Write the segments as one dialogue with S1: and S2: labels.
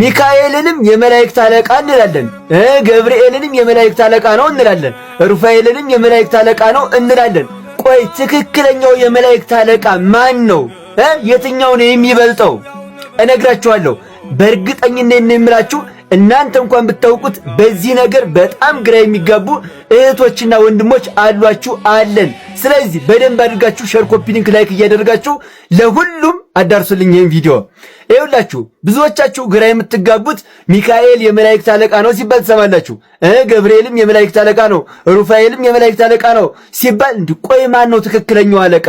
S1: ሚካኤልንም የመላእክት አለቃ እንላለን። ገብርኤልንም የመላእክት አለቃ ነው እንላለን። ሩፋኤልንም የመላእክት አለቃ ነው እንላለን። ቆይ ትክክለኛው የመላእክት አለቃ ማን ነው? የትኛው ነው የሚበልጠው? እነግራችኋለሁ። በእርግጠኝነት ነው የምላችሁ። እናንተ እንኳን ብታውቁት በዚህ ነገር በጣም ግራ የሚጋቡ እህቶችና ወንድሞች አሏችሁ አለን። ስለዚህ በደንብ አድርጋችሁ ሼር፣ ኮፒ ሊንክ፣ ላይክ እያደረጋችሁ ለሁሉም አዳርሱልኝ ይህን ቪዲዮ። ይኸውላችሁ ብዙዎቻችሁ ግራ የምትጋቡት ሚካኤል የመላእክት አለቃ ነው ሲባል ትሰማላችሁ። ገብርኤልም የመላእክት አለቃ ነው፣ ሩፋኤልም የመላእክት አለቃ ነው ሲባል ቆይ ማን ነው ትክክለኛው አለቃ?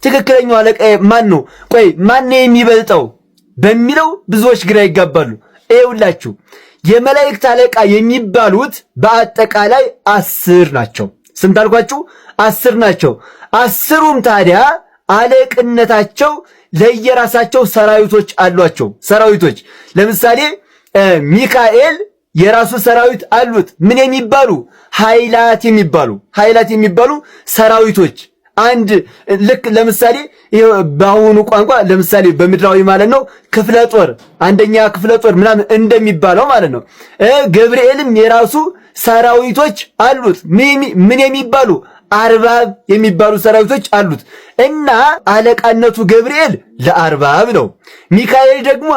S1: ትክክለኛው አለቃ ማን ነው? ቆይ ማን ነው የሚበልጠው በሚለው ብዙዎች ግራ ይጋባሉ። ይኸውላችሁ የመላእክት አለቃ የሚባሉት በአጠቃላይ 10 ናቸው። ስንት አልኳችሁ? 10 ናቸው። 10ሩም ታዲያ አለቅነታቸው ለየራሳቸው ሰራዊቶች አሏቸው። ሰራዊቶች ለምሳሌ ሚካኤል የራሱ ሰራዊት አሉት። ምን የሚባሉ? ኃይላት የሚባሉ ሰራዊቶች። አንድ ልክ ለምሳሌ በአሁኑ ቋንቋ ለምሳሌ በምድራዊ ማለት ነው ክፍለ ጦር፣ አንደኛ ክፍለ ጦር ምናምን እንደሚባለው ማለት ነው። ገብርኤልም የራሱ ሰራዊቶች አሉት። ምን የሚባሉ? አርባብ የሚባሉ ሰራዊቶች አሉት። እና አለቃነቱ ገብርኤል ለአርባብ ነው። ሚካኤል ደግሞ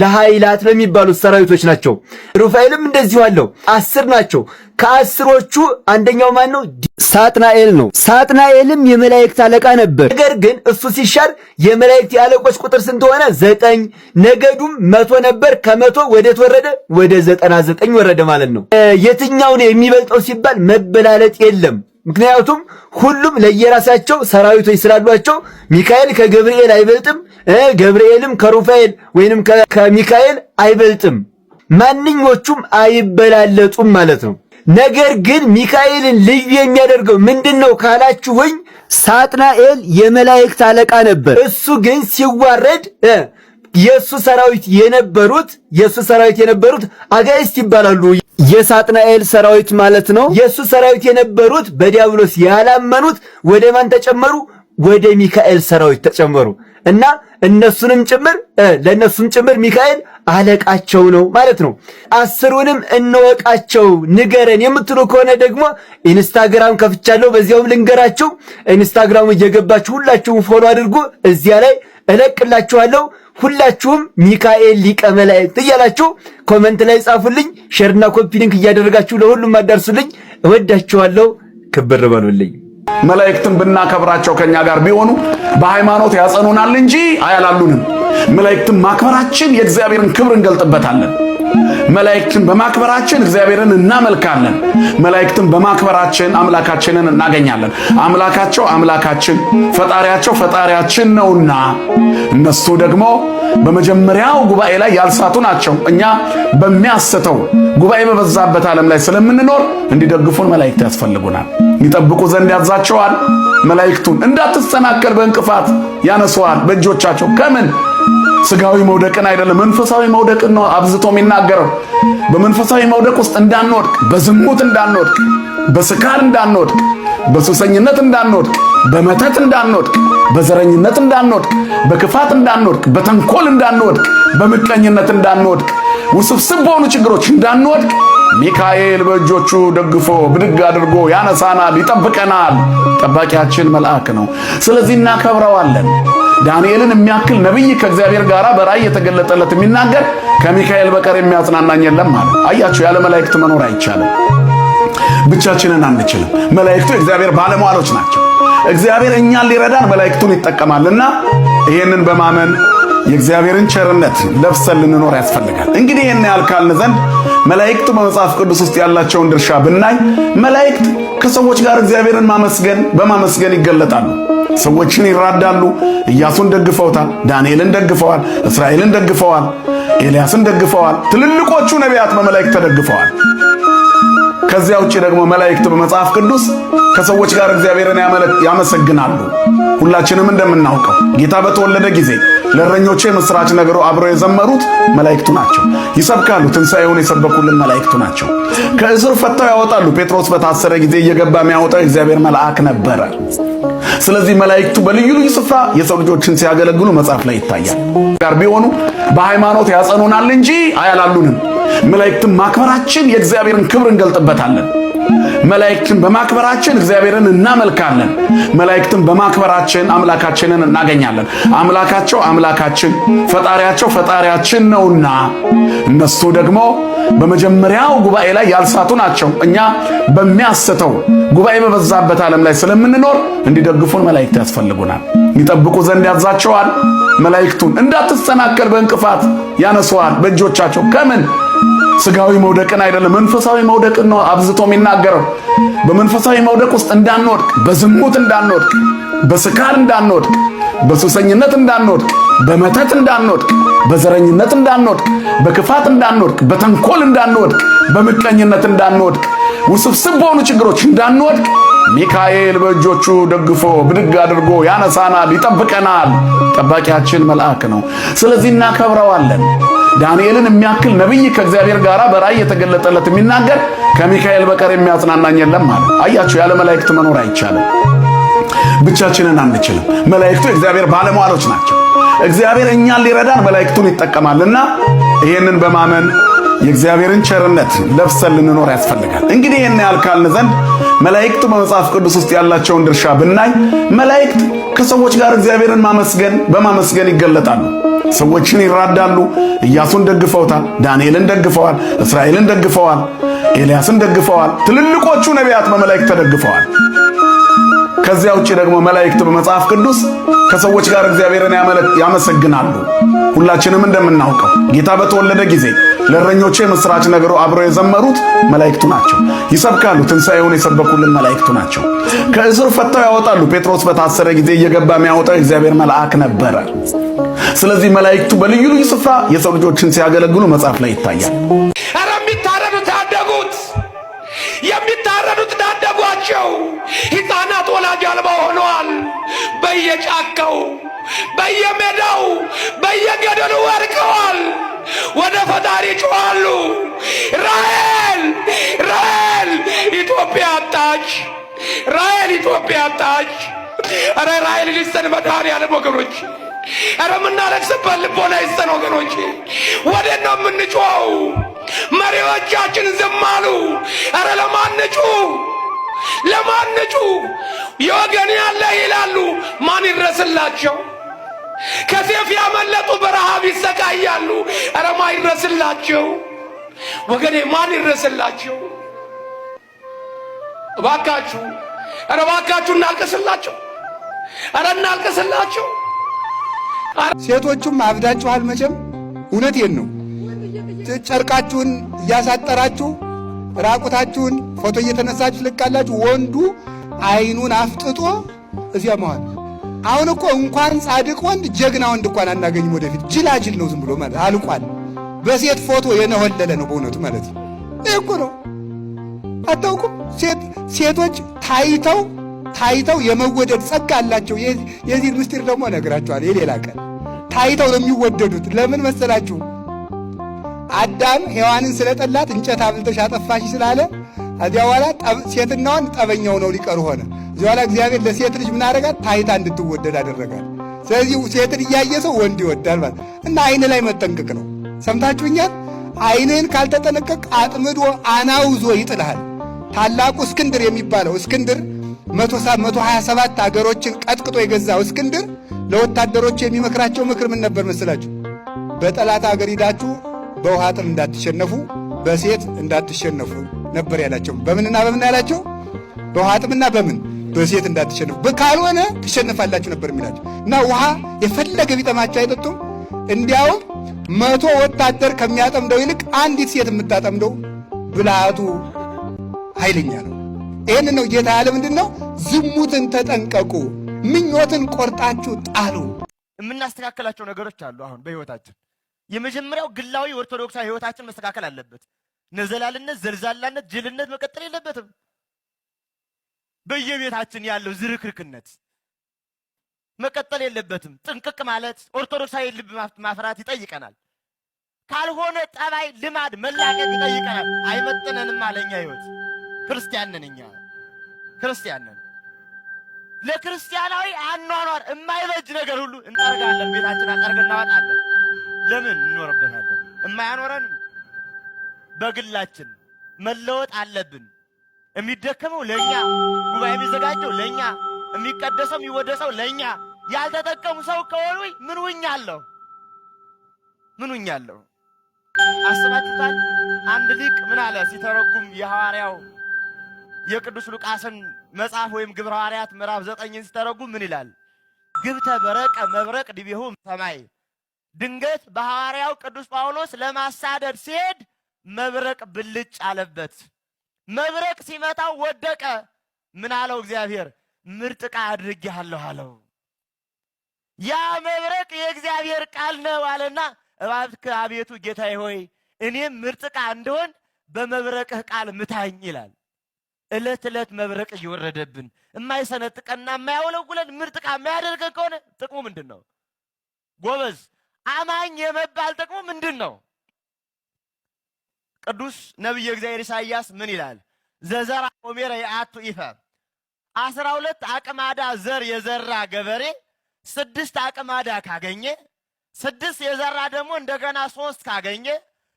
S1: ለኃይላት ለሚባሉት ሰራዊቶች ናቸው። ሩፋኤልም እንደዚሁ አለው። 10 ናቸው። ከ10ሮቹ አንደኛው ማን ነው? ሳጥናኤል ነው። ሳጥናኤልም የመላእክት አለቃ ነበር። ነገር ግን እሱ ሲሻር የመላእክት የአለቆች ቁጥር ስንት ሆነ? 9። ነገዱም 100 ነበር። ከ100 ወዴት ወረደ? ወደ 99 ወረደ ማለት ነው። የትኛው ነው የሚበልጠው ሲባል መበላለጥ የለም። ምክንያቱም ሁሉም ለየራሳቸው ሰራዊቶች ስላሏቸው ሚካኤል ከገብርኤል አይበልጥም፣ ገብርኤልም ከሩፋኤል ወይንም ከሚካኤል አይበልጥም። ማንኞቹም አይበላለጡም ማለት ነው። ነገር ግን ሚካኤልን ልዩ የሚያደርገው ምንድነው ካላችሁኝ፣ ሳጥናኤል የመላእክት አለቃ ነበር። እሱ ግን ሲዋረድ የሱ ሰራዊት የነበሩት አጋዕዝት ይባላሉ። የሳጥናኤል ሰራዊት ማለት ነው። የሱ ሰራዊት የነበሩት በዲያብሎስ ያላመኑት ወደ ማን ተጨመሩ? ወደ ሚካኤል ሰራዊት ተጨመሩ እና እነሱንም ጭምር ለነሱም ጭምር ሚካኤል አለቃቸው ነው ማለት ነው። 10ሩንም እንወቃቸው ንገረን የምትሉ ከሆነ ደግሞ ኢንስታግራም ከፍቻለሁ፣ በዚያውም ልንገራችሁ። ኢንስታግራሙ እየገባችሁ ሁላችሁም ፎሎ አድርጉ። እዚያ ላይ እለቅላችኋለሁ። ሁላችሁም ሚካኤል ሊቀ መላእክት እያላችሁ ኮሜንት ላይ ጻፉልኝ። ሼርና ኮፒ ሊንክ እያደረጋችሁ ለሁሉም አዳርሱልኝ። እወዳችኋለሁ። ክብር በሉልኝ።
S2: መላእክትን ብናከብራቸው ከኛ ጋር ቢሆኑ በሃይማኖት ያጸኑናል እንጂ አያላሉንም። መላእክትን ማክበራችን የእግዚአብሔርን ክብር እንገልጥበታለን። መላእክትን በማክበራችን እግዚአብሔርን እናመልካለን። መላእክትን በማክበራችን አምላካችንን እናገኛለን። አምላካቸው አምላካችን፣ ፈጣሪያቸው ፈጣሪያችን ነውና እነሱ ደግሞ በመጀመሪያው ጉባኤ ላይ ያልሳቱ ናቸው። እኛ በሚያስተው ጉባኤ በበዛበት ዓለም ላይ ስለምንኖር እንዲደግፉን መላእክት ያስፈልጉናል። ይጠብቁ ዘንድ ያዛቸዋል። መላእክቱን እንዳትሰናከል በእንቅፋት ያነሱዋል በእጆቻቸው። ከምን? ስጋዊ መውደቅን አይደለም፣ መንፈሳዊ መውደቅን ነው አብዝቶ የሚናገረው። በመንፈሳዊ መውደቅ ውስጥ እንዳንወድቅ፣ በዝሙት እንዳንወድቅ፣ በስካር እንዳንወድቅ፣ በሱሰኝነት እንዳንወድቅ፣ በመተት እንዳንወድቅ፣ በዘረኝነት እንዳንወድቅ፣ በክፋት እንዳንወድቅ፣ በተንኮል እንዳንወድቅ፣ በምቀኝነት እንዳንወድቅ፣ ውስብስብ በሆኑ ችግሮች እንዳንወድቅ ሚካኤል በእጆቹ ደግፎ ብድግ አድርጎ ያነሳናል፣ ይጠብቀናል። ጠባቂያችን መልአክ ነው። ስለዚህ እናከብረዋለን። ዳንኤልን የሚያክል ነብይ ከእግዚአብሔር ጋር በራእይ የተገለጠለት የሚናገር ከሚካኤል በቀር የሚያጽናናኝ የለም ማለት። አያችሁ፣ ያለ መላእክት መኖር አይቻልም። ብቻችንን አንችልም። መላእክቱ የእግዚአብሔር ባለሟሎች ናቸው። እግዚአብሔር እኛን ሊረዳን መላእክቱን ይጠቀማልና ይሄንን በማመን የእግዚአብሔርን ቸርነት ለብሰን ልንኖር ያስፈልጋል። እንግዲህ ይሄን ያልካልን ዘንድ መላእክት በመጽሐፍ ቅዱስ ውስጥ ያላቸውን ድርሻ ብናይ መላእክት ከሰዎች ጋር እግዚአብሔርን በማመስገን ይገለጣሉ። ሰዎችን ይራዳሉ። ኢያሱን ደግፈውታል፣ ዳንኤልን ደግፈዋል፣ እስራኤልን ደግፈዋል፣ ኤልያስን ደግፈዋል። ትልልቆቹ ነቢያት በመላእክት ተደግፈዋል። ከዚያ ውጪ ደግሞ መላእክት በመጽሐፍ ቅዱስ ከሰዎች ጋር እግዚአብሔርን ያመሰግናሉ። ሁላችንም እንደምናውቀው ጌታ በተወለደ ጊዜ ለእረኞቹ የምስራች ነገሩ አብረው የዘመሩት መላእክቱ ናቸው። ይሰብካሉ። ትንሣኤውን የሰበኩልን መላእክቱ ናቸው። ከእስር ፈተው ያወጣሉ። ጴጥሮስ በታሰረ ጊዜ እየገባ የሚያወጣው እግዚአብሔር መልአክ ነበረ። ስለዚህ መላእክቱ በልዩ ልዩ ስፍራ የሰው ልጆችን ሲያገለግሉ መጽሐፍ ላይ ይታያል። ጋር ቢሆኑ በሃይማኖት ያጸኑናል እንጂ አያላሉንም። መላእክትን ማክበራችን የእግዚአብሔርን ክብር እንገልጥበታለን። መላእክትን በማክበራችን እግዚአብሔርን እናመልካለን። መላእክትን በማክበራችን አምላካችንን እናገኛለን። አምላካቸው አምላካችን፣ ፈጣሪያቸው ፈጣሪያችን ነውና እነሱ ደግሞ በመጀመሪያው ጉባኤ ላይ ያልሳቱ ናቸው። እኛ በሚያስተው ጉባኤ በበዛበት ዓለም ላይ ስለምንኖር እንዲደግፉን መላእክት ያስፈልጉናል። ይጠብቁ ዘንድ ያዛቸዋል። መላእክቱን እንዳትሰናከል በእንቅፋት ያነሱዋል በእጆቻቸው። ከምን ስጋዊ መውደቅን አይደለም፣ መንፈሳዊ መውደቅን ነው አብዝቶ የሚናገረው። በመንፈሳዊ መውደቅ ውስጥ እንዳንወድቅ፣ በዝሙት እንዳንወድቅ፣ በስካር እንዳንወድቅ፣ በሱሰኝነት እንዳንወድቅ፣ በመተት እንዳንወድቅ፣ በዘረኝነት እንዳንወድቅ፣ በክፋት እንዳንወድቅ፣ በተንኮል እንዳንወድቅ፣ በምቀኝነት እንዳንወድቅ፣ ውስብስብ በሆኑ ችግሮች እንዳንወድቅ ሚካኤል በእጆቹ ደግፎ ብድግ አድርጎ ያነሳናል፣ ይጠብቀናል። ጠባቂያችን መልአክ ነው። ስለዚህ እናከብረዋለን። ዳንኤልን የሚያክል ነቢይ ከእግዚአብሔር ጋር በራእይ የተገለጠለት የሚናገር ከሚካኤል በቀር የሚያጽናናኝ የለም ማለት። አያችሁ፣ ያለ መላእክት መኖር አይቻልም። ብቻችንን አንችልም። መላእክቱ የእግዚአብሔር ባለሟሎች ናቸው። እግዚአብሔር እኛን ሊረዳን መላእክቱን ይጠቀማልና ይህንን በማመን የእግዚአብሔርን ቸርነት ለብሰን ልንኖር ያስፈልጋል። እንግዲህ ይህን ያህል ካልን ዘንድ መላእክት በመጽሐፍ ቅዱስ ውስጥ ያላቸውን ድርሻ ብናይ መላእክት ከሰዎች ጋር እግዚአብሔርን በማመስገን ይገለጣሉ። ሰዎችን ይራዳሉ። ኢያሱን ደግፈውታል፣ ዳንኤልን ደግፈዋል፣ እስራኤልን ደግፈዋል፣ ኤልያስን ደግፈዋል። ትልልቆቹ ነቢያት በመላእክት ተደግፈዋል። ከዚያ ውጪ ደግሞ መላእክት በመጽሐፍ ቅዱስ ከሰዎች ጋር እግዚአብሔርን ያመሰግናሉ። ሁላችንም እንደምናውቀው ጌታ በተወለደ ጊዜ ለእረኞቼ ምስራች ነገሩ አብረው የዘመሩት መላእክቱ ናቸው። ይሰብካሉ። ትንሣኤውን የሰበኩልን መላእክቱ ናቸው። ከእስር ፈተው ያወጣሉ። ጴጥሮስ በታሰረ ጊዜ እየገባ የሚያወጣው የእግዚአብሔር መልአክ ነበረ። ስለዚህ መላእክቱ በልዩ ልዩ ስፍራ የሰው ልጆችን ሲያገለግሉ መጽሐፍ ላይ ይታያል።
S3: ኧረ የሚታረዱት ታደጉት፣ የሚታረዱት ታደጓቸው። ሕፃናት ወላጅ አልባ ሆነዋል። በየጫካው በየሜዳው በየገደሉ ወድቀዋል። ወደ ፈጣሪ ጮኻሉ። ራሔል ራሔል ኢትዮጵያ አጣች፣ ራሔል ኢትዮጵያ አጣች። ኧረ ራሔል ሊሰን መድኃኔዓለም ወገኖች፣ ኧረ የምናለቅስበት ልቦና ይስጠን ወገኖች። ወዴት ነው የምንጮኸው? መሪዎቻችን ዝም አሉ። ኧረ ለማን ንጩ? ለማን ንጩ? የወገን ያለ ይላሉ። ማን ይድረስላቸው? ከሴፍ ያመለጡ በረሃብ ይሰቃያሉ። ኧረ ማን ይድረስላቸው? ወገኔ ማን ይድረስላቸው? እባካችሁ፣ ኧረ እባካችሁ እናልቅስላቸው። ኧረ እናልቅስላቸው።
S4: ሴቶቹም አብዳችኋል መቼም። እውነቴን ነው። ጨርቃችሁን እያሳጠራችሁ ራቁታችሁን ፎቶ እየተነሳችሁ ልቃላችሁ። ወንዱ አይኑን አፍጥጦ እዚያ መዋል። አሁን እኮ እንኳን ጻድቅ ወንድ ጀግና ወንድ እንኳን አናገኝም። ወደፊት ጅላጅል ነው ዝም ብሎ ማለት አልቋል። በሴት ፎቶ የነሆለለ ነው በእውነቱ ማለት ነው። ይህ እኮ ነው። አታውቁም? ሴቶች ታይተው የመወደድ ጸጋ አላቸው። የዚህ ምስጢር ደግሞ እነግራችኋለሁ የሌላ ቀን። ታይተው ነው የሚወደዱት። ለምን መሰላችሁ? አዳም ሔዋንን ስለጠላት እንጨት አብልተሽ አጠፋሽ ስላለ እዚያ በኋላ ሴትናዋን ጠበኛው ነው ሊቀሩ ሆነ። እዚያ በኋላ እግዚአብሔር ለሴት ልጅ ምን አደረጋት? ታይታ እንድትወደድ አደረጋት። ስለዚህ ሴትን እያየ ሰው ወንድ ይወዳል ማለት እና አይን ላይ መጠንቀቅ ነው። ሰምታችሁኛል? አይንህን ካልተጠነቀቅ አጥምዶ አናውዞ ይጥልሃል። ታላቁ እስክንድር የሚባለው እስክንድር 127 አገሮችን ቀጥቅጦ የገዛው እስክንድር ለወታደሮቹ የሚመክራቸው ምክር ምን ነበር መስላችሁ? በጠላት አገር ሂዳችሁ በውሃ ጥል እንዳትሸነፉ፣ በሴት እንዳትሸነፉ ነበር ያላቸው። በምንና በምን ያላቸው? በውሃ ጥምና በሴት እንዳትሸነፉ፣ ካልሆነ ትሸነፋላችሁ ነበር የሚላቸው። እና ውሃ የፈለገ ቢጠማቸው አይጠጡም። እንዲያውም 100 ወታደር ከሚያጠምደው ይልቅ አንዲት ሴት የምታጠምደው ብልሃቱ ኃይለኛ ነው። ይህን ነው ጌታ ያለ። ምንድን ነው? ዝሙትን ተጠንቀቁ፣ ምኞትን ቆርጣችሁ ጣሉ።
S5: የምናስተካከላቸው ነገሮች አሉ። አሁን በህይወታችን የመጀመሪያው ግላዊ ኦርቶዶክሳዊ ህይወታችን መስተካከል አለበት። ነዘላልነት፣ ዘልዛላነት፣ ጅልነት መቀጠል የለበትም። በየቤታችን ያለው ዝርክርክነት መቀጠል የለበትም። ጥንቅቅ ማለት ኦርቶዶክሳዊ ልብ ማፍራት ይጠይቀናል። ካልሆነ ጠባይ፣ ልማድ መላቀቅ ይጠይቀናል። አይመጥነንም አለኛ ህይወት። ክርስቲያን ነን እኛ፣ ክርስቲያን ነን። ለክርስቲያናዊ አኗኗር የማይበጅ ነገር ሁሉ እንጠርጋለን። ቤታችን አጠርገን እናወጣለን። ለምን እንኖርበታለን? የማያኖረን በግላችን መለወጥ አለብን። የሚደከመው ለኛ፣ ጉባኤ የሚዘጋጀው ለኛ፣ የሚቀደሰው የሚወደሰው ለኛ። ያልተጠቀሙ ሰው ከሆኑ ምን ውኛለሁ? ምን ውኛለሁ? አስባችሁታል? አንድ ሊቅ ምን አለ ሲተረጉም የሐዋርያው የቅዱስ ሉቃስን መጽሐፍ ወይም ግብረ ሐዋርያት ምዕራፍ 9ን ሲተረጉም ምን ይላል? ግብተ በረቀ መብረቅ ዲቤሁ ሰማይ። ድንገት በሐዋርያው ቅዱስ ጳውሎስ ለማሳደድ ሲሄድ መብረቅ ብልጭ አለበት። መብረቅ ሲመታው ወደቀ። ምን አለው እግዚአብሔር? ምርጥ ዕቃ አድርጌሃለሁ አለው። ያ መብረቅ የእግዚአብሔር ቃል ነው አለና እባክህ አቤቱ ጌታዬ ሆይ እኔም ምርጥ ዕቃ እንደሆን በመብረቅህ ቃል ምታኝ ይላል። ዕለት ዕለት መብረቅ እየወረደብን የማይሰነጥቀንና የማያወለውለን ምርጥ ዕቃ የማያደርገን ከሆነ ጥቅሙ ምንድን ነው? ጎበዝ አማኝ የመባል ጥቅሙ ምንድን ነው? ቅዱስ ነቢየ እግዚአብሔር ኢሳይያስ ምን ይላል? ዘዘራ ሆሜረ የአቱ ኢፈ 12 አቅማዳ ዘር የዘራ ገበሬ 6 አቅማዳ ካገኘ 6 የዘራ ደግሞ እንደገና 3 ካገኘ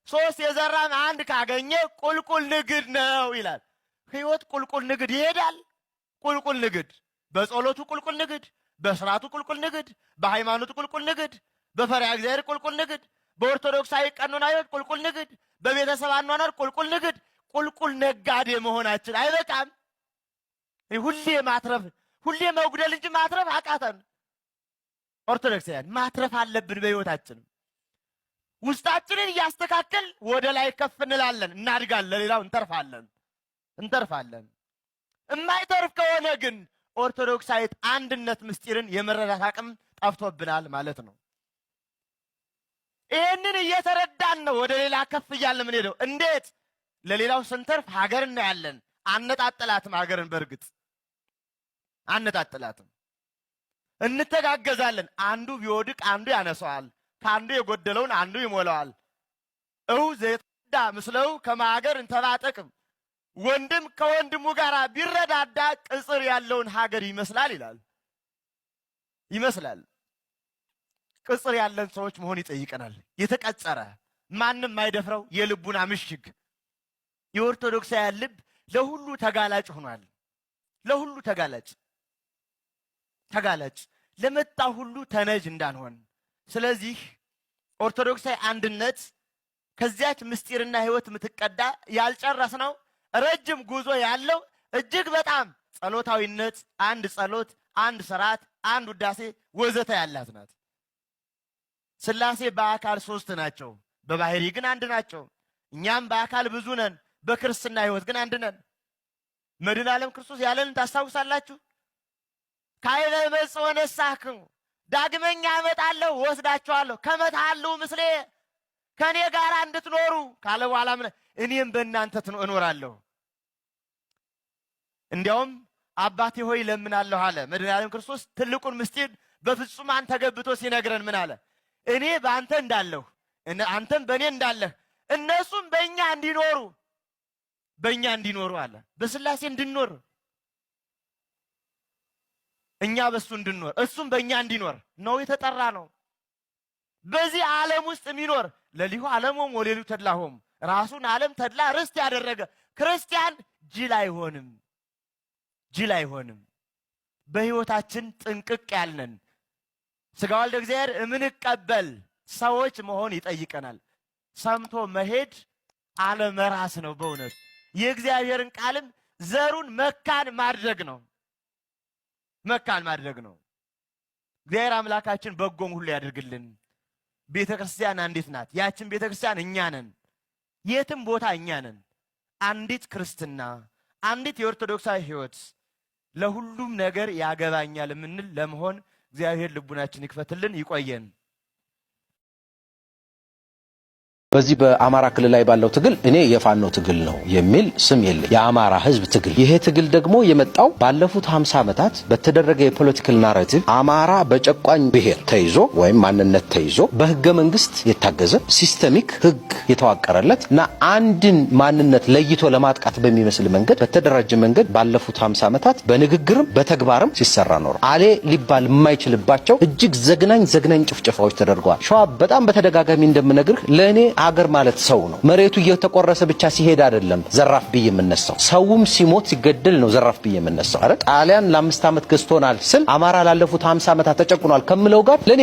S5: 3 የዘራ 1 ካገኘ ቁልቁል ንግድ ነው ይላል። ሕይወት ቁልቁል ንግድ ይሄዳል። ቁልቁል ንግድ፣ በጸሎቱ ቁልቁል ንግድ፣ በስርዓቱ ቁልቁል ንግድ፣ በሃይማኖቱ ቁልቁል ንግድ፣ በፈሪሃ እግዚአብሔር ቁልቁል ንግድ፣ በኦርቶዶክሳዊ ቀኖና ሕይወት ቁልቁል ንግድ፣ በቤተሰብ አኗኗር ቁልቁል ንግድ። ቁልቁል ነጋዴ መሆናችን አይበቃም። ሁሌ ማትረፍ፣ ሁሌ መጉደል እንጂ ማትረፍ አቃተን። ኦርቶዶክሳውያን ማትረፍ አለብን። በሕይወታችን ውስጣችንን እያስተካከል ወደ ላይ ከፍ እንላለን፣ እናድጋለን፣ ለሌላው እንተርፋለን። የማይተርፍ ከሆነ ግን ኦርቶዶክሳዊት አንድነት ምስጢርን የመረዳት አቅም ጠፍቶብናል ማለት ነው። ይህንን እየተረዳን ነው ወደ ሌላ ከፍ እያልን ምን ሄደው እንዴት ለሌላው ስንተርፍ ሀገር እናያለን። አነጣጥላትም ሀገርን በእርግጥ አነጣጥላትም። እንተጋገዛለን። አንዱ ቢወድቅ አንዱ ያነሳዋል፣ ከአንዱ የጎደለውን አንዱ ይሞላዋል። ዘይተዳ ምስለው ከማገር እንተባጠቅም። ወንድም ከወንድሙ ጋር ቢረዳዳ ቅጽር ያለውን ሀገር ይመስላል ይላል። ይመስላል። ቅጽር ያለን ሰዎች መሆን ይጠይቀናል። የተቀጸረ ማንም ማይደፍረው የልቡና ምሽግ። የኦርቶዶክሳውያን ልብ ለሁሉ ተጋላጭ ሆኗል። ለሁሉ ተጋላጭ ለመጣ ሁሉ ተነጅ እንዳንሆን። ስለዚህ ኦርቶዶክሳዊ አንድነት ከዚያች ምስጢርና ሕይወት የምትቀዳ ያልጨረስነው ረጅም ጉዞ ያለው እጅግ በጣም ጸሎታዊነት፣ አንድ ጸሎት፣ አንድ ስርዓት፣ አንድ ውዳሴ ወዘተ ያላት ናት። ሥላሴ በአካል 3 ናቸው፣ በባህሪ ግን አንድ ናቸው። እኛም በአካል ብዙ ነን፣ በክርስትና ሕይወት ግን አንድ ነን። መድኃኔ ዓለም ክርስቶስ ያለንን ታስታውሳላችሁ? ካይበ መጽእ ወነሳክሙ፣ ዳግመኛ እመጣለሁ ወስዳችኋለሁ፣ ከመ ትሐልው ምስሌ፣ ከእኔ ጋር እንድትኖሩ ካለ በኋላ እኔም በእናንተ እኖራለሁ። እንዲያውም አባቴ ሆይ ለምናለሁ አለ መድኃኔ ዓለም ክርስቶስ። ትልቁን ምስጢር በፍጹማን ተገብቶ ሲነግረን ምን አለ? እኔ በአንተ እንዳለሁ አንተም በእኔ እንዳለህ እነሱም በእኛ እንዲኖሩ አለ። በሥላሴ እንድንኖር፣ እኛ በሱ እንድንኖር፣ እሱም በእኛ እንዲኖር ነው የተጠራ ነው። በዚህ ዓለም ውስጥ የሚኖር ለሊሁ ዓለሞም ወሌሉ ተድላሆም፣ ራሱን ዓለም ተድላ ርስት ያደረገ ክርስቲያን ጅል አይሆንም። በሕይወታችን ጥንቅቅ ያልነን ሥጋ ወልደ እግዚአብሔር እምንቀበል ሰዎች መሆን ይጠይቀናል። ሰምቶ መሄድ አለመራስ ነው። በእውነት የእግዚአብሔርን ቃልም ዘሩን መካን ማድረግ ነው። እግዚአብሔር አምላካችን በጎም ሁሉ ያድርግልን። ቤተ ክርስቲያን አንዲት ናት። ያችን ቤተ ክርስቲያን እኛ ነን። የትም ቦታ እኛ ነን። አንዲት ክርስትና፣ አንዲት የኦርቶዶክሳዊ ሕይወት ለሁሉም ነገር ያገባኛል የምንል ለመሆን እግዚአብሔር ልቡናችን ይክፈትልን። ይቆየን።
S6: በዚህ በአማራ ክልል ላይ ባለው ትግል እኔ የፋኖ ትግል ነው የሚል ስም የለኝ። የአማራ ህዝብ ትግል። ይሄ ትግል ደግሞ የመጣው ባለፉት 50 ዓመታት በተደረገ የፖለቲካል ናሬቲቭ አማራ በጨቋኝ ብሔር ተይዞ ወይም ማንነት ተይዞ በህገ መንግስት የታገዘ ሲስተሚክ ህግ የተዋቀረለት እና አንድን ማንነት ለይቶ ለማጥቃት በሚመስል መንገድ በተደራጀ መንገድ ባለፉት 50 ዓመታት በንግግርም በተግባርም ሲሰራ ኖር አሌ ሊባል የማይችልባቸው እጅግ ዘግናኝ ጭፍጨፋዎች ተደርገዋል። ሸዋ በጣም በተደጋጋሚ እንደምነግርህ ለኔ ሀገር ማለት ሰው ነው። መሬቱ እየተቆረሰ ብቻ ሲሄድ አይደለም ዘራፍ ብዬ የምነሳው፣ ሰውም ሲሞት ሲገደል ነው ዘራፍ ብዬ የምነሳው። አረ ጣሊያን ለ5 ዓመት ገዝቶናል ስል አማራ ላለፉት 50 ዓመታት ተጨቁኗል ከምለው ጋር ለኔ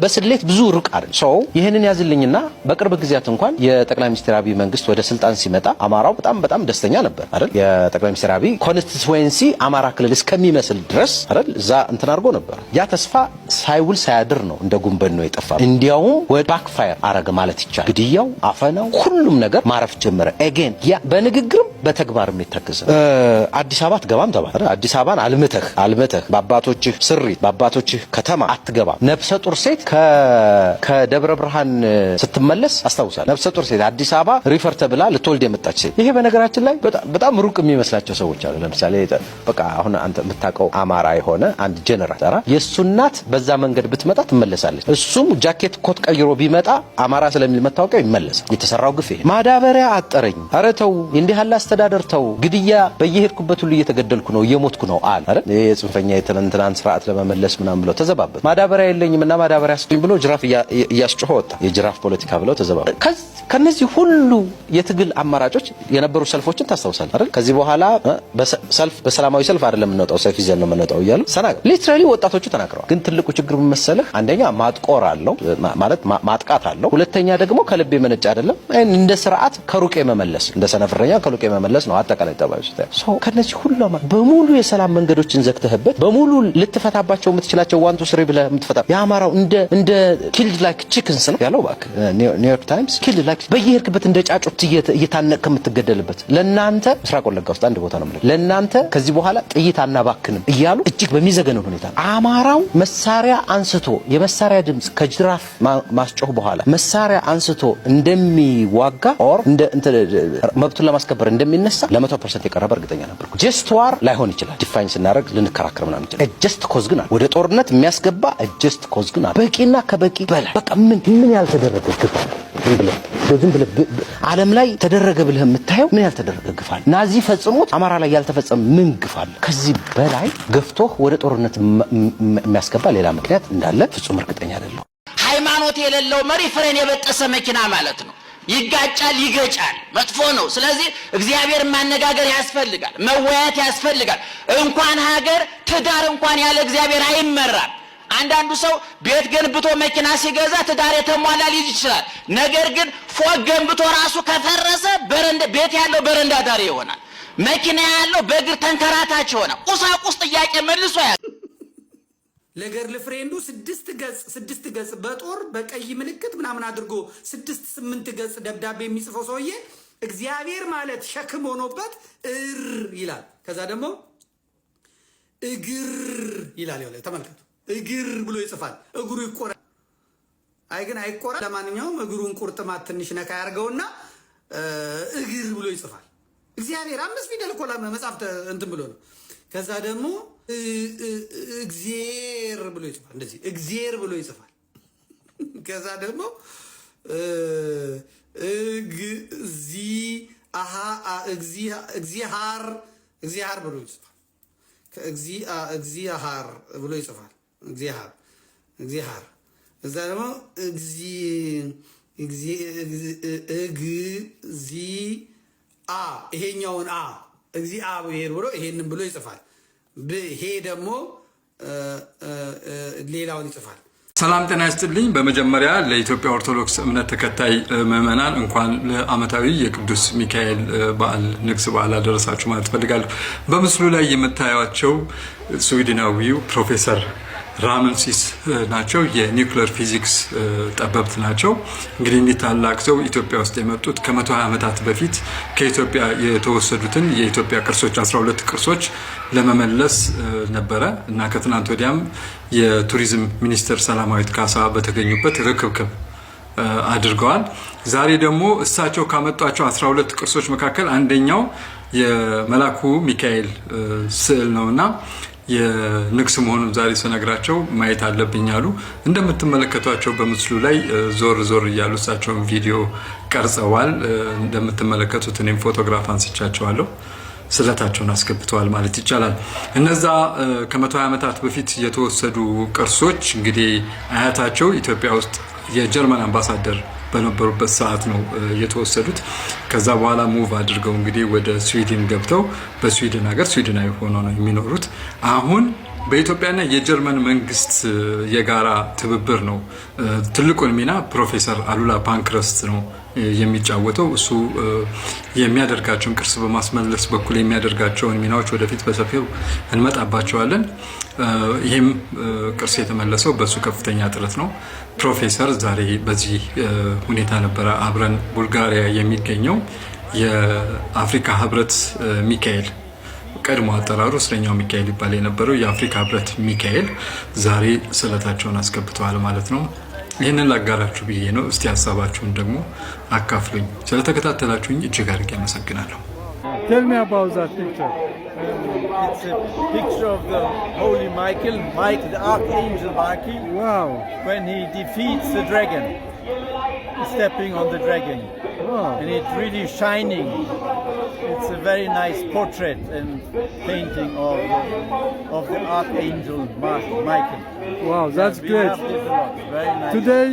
S6: በስሌት ብዙ ርቅ አይደል። ሰው ይሄንን ያዝልኝና በቅርብ ጊዜያት እንኳን የጠቅላይ ሚኒስትር አብይ መንግስት ወደ ስልጣን ሲመጣ አማራው በጣም ደስተኛ ነበር አይደል። የጠቅላይ ሚኒስትር አብይ ኮንስቲትዩዌንሲ አማራ ክልል እስከሚመስል ድረስ አይደል እዛ እንትን አድርጎ ነበር። ያ ተስፋ ሳይውል ሳያድር ነው እንደ ጉንበን ነው የጠፋ። እንዲያውም ወደ ባክፋየር አረገ ማለት ይቻላል። ግድያው፣ አፈናው፣ ሁሉም ነገር ማረፍ ጀመረ። አጌን ያ በንግግርም በተግባርም የታገዘ አዲስ አበባ አትገባም ተባለ። አዲስ አበባን አልመተህ በአባቶችህ ስሪት በአባቶችህ ከተማ አትገባም። ነፍሰ ጡር ሴት ከደብረ ብርሃን ስትመለስ አስታውሳለሁ። ነፍሰ ጡር ሴት አዲስ አበባ ሪፈር ተብላ ልትወልድ የመጣች ሴት። ይሄ በነገራችን ላይ በጣም ሩቅ የሚመስላቸው ሰዎች አሉ። ለምሳሌ በቃ አሁን አንተ የምታውቀው አማራ የሆነ አንድ ጀነራል የእሱ እናት በዛ መንገድ ብትመጣ ትመለሳለች። እሱም ጃኬት ኮት ቀይሮ ቢመጣ አማራ ስለሚል መታወቂያው ይመለሳል። የተሰራው ግፍ ይሄ። ማዳበሪያ አጠረኝ፣ ኧረ ተው፣ እንዲህ ያለ አስተዳደር ተው፣ ግድያ በየሄድኩበት ሁሉ እየተገደልኩ ነው እየሞትኩ ነው አለ አይደል። ይሄ የጽንፈኛ የትናንትናን ስርዓት ለመመለስ ምናምን ብለው ተዘባበት። ማዳበሪያ የለኝም እና ማዳበሪያ ስጡኝ ብሎ ጅራፍ እያስጮኸ ወጣ። የጅራፍ ፖለቲካ ብለው ተዘባበት። ከነዚህ ሁሉ የትግል አማራጮች የነበሩ ሰልፎችን ታስታውሳለህ አይደል? ከዚህ በኋላ በሰላማዊ ሰልፍ አይደለም የምንወጣው ሰልፍ ይዘን ነው የምንወጣው እያሉ ሊትራሊ ወጣቶቹ ተናግረዋል። ግን ትልቁ ችግር ምን መሰለህ? አንደኛ ማጥቆር አለው ማለት ማጥቃት አለው። ሁለተኛ ደግሞ ከልብ የመነጨ አይደለም። እንደ ስርዓት ከሩቅ የመመለስ እንደ ሰነፍረኛ ከሩቅ የመመለስ ነው አጠቃላይ ጠባዩ። ከነዚህ ሁሉ በሙሉ የሰላም መንገዶችን ዘግተህበት በሙሉ ልትፈታባቸው የምትችላቸው ዋንቱ ስሪ ብለህ የምትፈታ የአማራው እንደ ኪልድ ላይክ ቺክንስ ነው ያለው እባክህ ኒውዮርክ ታይምስ። ኪልድ ላይክ በየሄድክበት እንደ ጫጩት እየታነቅክ የምትገደልበት። ለእናንተ ምስራቅ ወለጋ ውስጥ አንድ ቦታ ነው የምልህ፣ ለእናንተ ከዚህ በኋላ ጥይት አናባክንም እያሉ እጅግ በሚዘገነው ሁኔታ አማራው መሳሪያ አንስቶ የመሳሪያ ድምጽ ከጅራፍ ማስጮህ በኋላ መሳሪያ አንስቶ እንደሚዋጋ ኦር መብቱን ለማስከበር እንደሚነሳ ለ100% የቀረበ እርግጠኛ ነበርኩ። ጀስት ዋር ላይሆን ይችላል ዲፋይን ስናደርግ ልንከራከር ምናምን ይችላል። ጀስት ኮዝ ግን አለ፣ ወደ ጦርነት የሚያስገባ ጀስት ኮዝ ግን አለ። በቂና ከበቂ በላይ በቃ ምን ያልተደረገ ግፍ አለ? ዝም ብለህ ዓለም ላይ ተደረገ ብለህ የምታየው ምን ያልተደረገ ግፍ አለ? ናዚ ፈጽሞት አማራ ላይ ያልተፈጸመ ምን ግፍ አለ? ከዚህ በላይ ገፍቶህ ወደ ጦርነት የሚያስገባ ሌላ ምክንያት እንዳለ ፍጹም እርግጠኛ አይደለሁ።
S7: ሃይማኖት የሌለው መሪ ፍሬን የበጠሰ መኪና ማለት ነው። ይጋጫል፣ ይገጫል፣ መጥፎ ነው። ስለዚህ እግዚአብሔር ማነጋገር ያስፈልጋል፣ መወያየት ያስፈልጋል። እንኳን ሀገር ትዳር እንኳን ያለ እግዚአብሔር አይመራም። አንዳንዱ ሰው ቤት ገንብቶ መኪና ሲገዛ ትዳር የተሟላ ሊይዝ ይችላል። ነገር ግን ፎቅ ገንብቶ ራሱ ከፈረሰ ቤት ያለው በረንዳ ዳሪ ይሆናል። መኪና ያለው በእግር ተንከራታች ይሆናል። ቁሳቁስ ጥያቄ መልሶ
S8: ለገርል ፍሬንዱ 6 ገጽ በጦር በቀይ ምልክት ምናምን አድርጎ 6-8 ገጽ ደብዳቤ የሚጽፈው ሰውዬ እግዚአብሔር ማለት ሸክም ሆኖበት ይላል። ከዛ ደግሞ እግር ይላል። ይኸውልህ ተመልከቱ፣ እግር ብሎ ይጽፋል። እግሩ ይቆራል። አይ ግን አይቆራል። ለማንኛውም እግሩን ቁርጥማት ትንሽ ነካ ያርገውና እግር ብሎ ይጽፋል። እግዚአብሔር 5 ፊደል እኮ መጽሐፍ እንትን ብሎ ነው። ከዛ ደግሞ እግዚአብሔር ብሎ ይጽፋል። እንደዚህ እግዚአብሔር ብሎ ይጽፋል። ከዛ ደግሞ እግዚአብሔር ብሎ ይጽፋል። እግዚአብሔር ብሎ ይጽፋል። እግዚአብሔር እዛ ደግሞ ይሄኛውን እግዚአብሔር ብሎ ይሄንን ብሎ ይጽፋል። ይሄ ደግሞ ሌላውን ይጽፋል።
S9: ሰላም ጤና ይስጥልኝ። በመጀመሪያ ለኢትዮጵያ ኦርቶዶክስ እምነት ተከታይ ምዕመናን እንኳን ለዓመታዊ የቅዱስ ሚካኤል በዓል ንግስ በዓል አደረሳችሁ ማለት ፈልጋለሁ። በምስሉ ላይ የምታዩቸው ስዊድናዊው ፕሮፌሰር ራመንሲስ ናቸው። የኒውክሌር ፊዚክስ ጠበብት ናቸው። እንግዲህ እኒህ ታላቅ ሰው ኢትዮጵያ ውስጥ የመጡት ከ120 ዓመታት በፊት ከኢትዮጵያ የተወሰዱትን የኢትዮጵያ ቅርሶች 12 ቅርሶች ለመመለስ ነበረ እና ከትናንት ወዲያም የቱሪዝም ሚኒስትር ሰላማዊት ካሳ በተገኙበት ርክብክብ አድርገዋል። ዛሬ ደግሞ እሳቸው ካመጧቸው 12 ቅርሶች መካከል አንደኛው የመላኩ ሚካኤል ስዕል ነውና የንግስ መሆኑን ዛሬ ስነግራቸው ማየት አለብኝ አሉ። እንደምትመለከቷቸው በምስሉ ላይ ዞር ዞር እያሉ እሳቸውን ቪዲዮ ቀርጸዋል። እንደምትመለከቱት እኔም ፎቶግራፍ አንስቻቸዋለሁ። ስለታቸውን አስገብተዋል ማለት ይቻላል። እነዛ ከ120 ዓመታት በፊት የተወሰዱ ቅርሶች እንግዲህ አያታቸው ኢትዮጵያ ውስጥ የጀርመን አምባሳደር በነበሩበት ሰዓት ነው የተወሰዱት። ከዛ በኋላ ሙቭ አድርገው እንግዲህ ወደ ስዊድን ገብተው በስዊድን ሀገር ስዊድናዊ ሆነው ነው የሚኖሩት። አሁን በኢትዮጵያና የጀርመን መንግስት የጋራ ትብብር ነው ትልቁን ሚና ፕሮፌሰር አሉላ ፓንክረስት ነው የሚጫወተው። እሱ የሚያደርጋቸውን ቅርስ በማስመለስ በኩል የሚያደርጋቸውን ሚናዎች ወደፊት በሰፊው እንመጣባቸዋለን። ይህም ቅርስ የተመለሰው በሱ ከፍተኛ ጥረት ነው። ፕሮፌሰር ዛሬ በዚህ ሁኔታ ነበረ አብረን ቡልጋሪያ የሚገኘው የአፍሪካ ህብረት ሚካኤል ቀድሞ አጠራሩ እስረኛው ሚካኤል ይባል የነበረው የአፍሪካ ህብረት ሚካኤል ዛሬ ስለታቸውን አስገብተዋል ማለት ነው። ይህንን ላጋራችሁ ብዬ ነው። እስቲ ሀሳባችሁን ደግሞ አካፍሉኝ። ስለተከታተላችሁኝ እጅግ አድርጌ አመሰግናለሁ።
S10: Tell me about that picture.
S5: It's a picture of the Holy Michael, the Archangel Michael.
S10: Wow.
S5: When he defeats the dragon, stepping on the dragon.
S10: Wow.
S5: And it's really shining. It's a very nice portrait and painting of the Archangel Michael.
S10: Wow, that's great.
S5: Very nice.
S10: Today,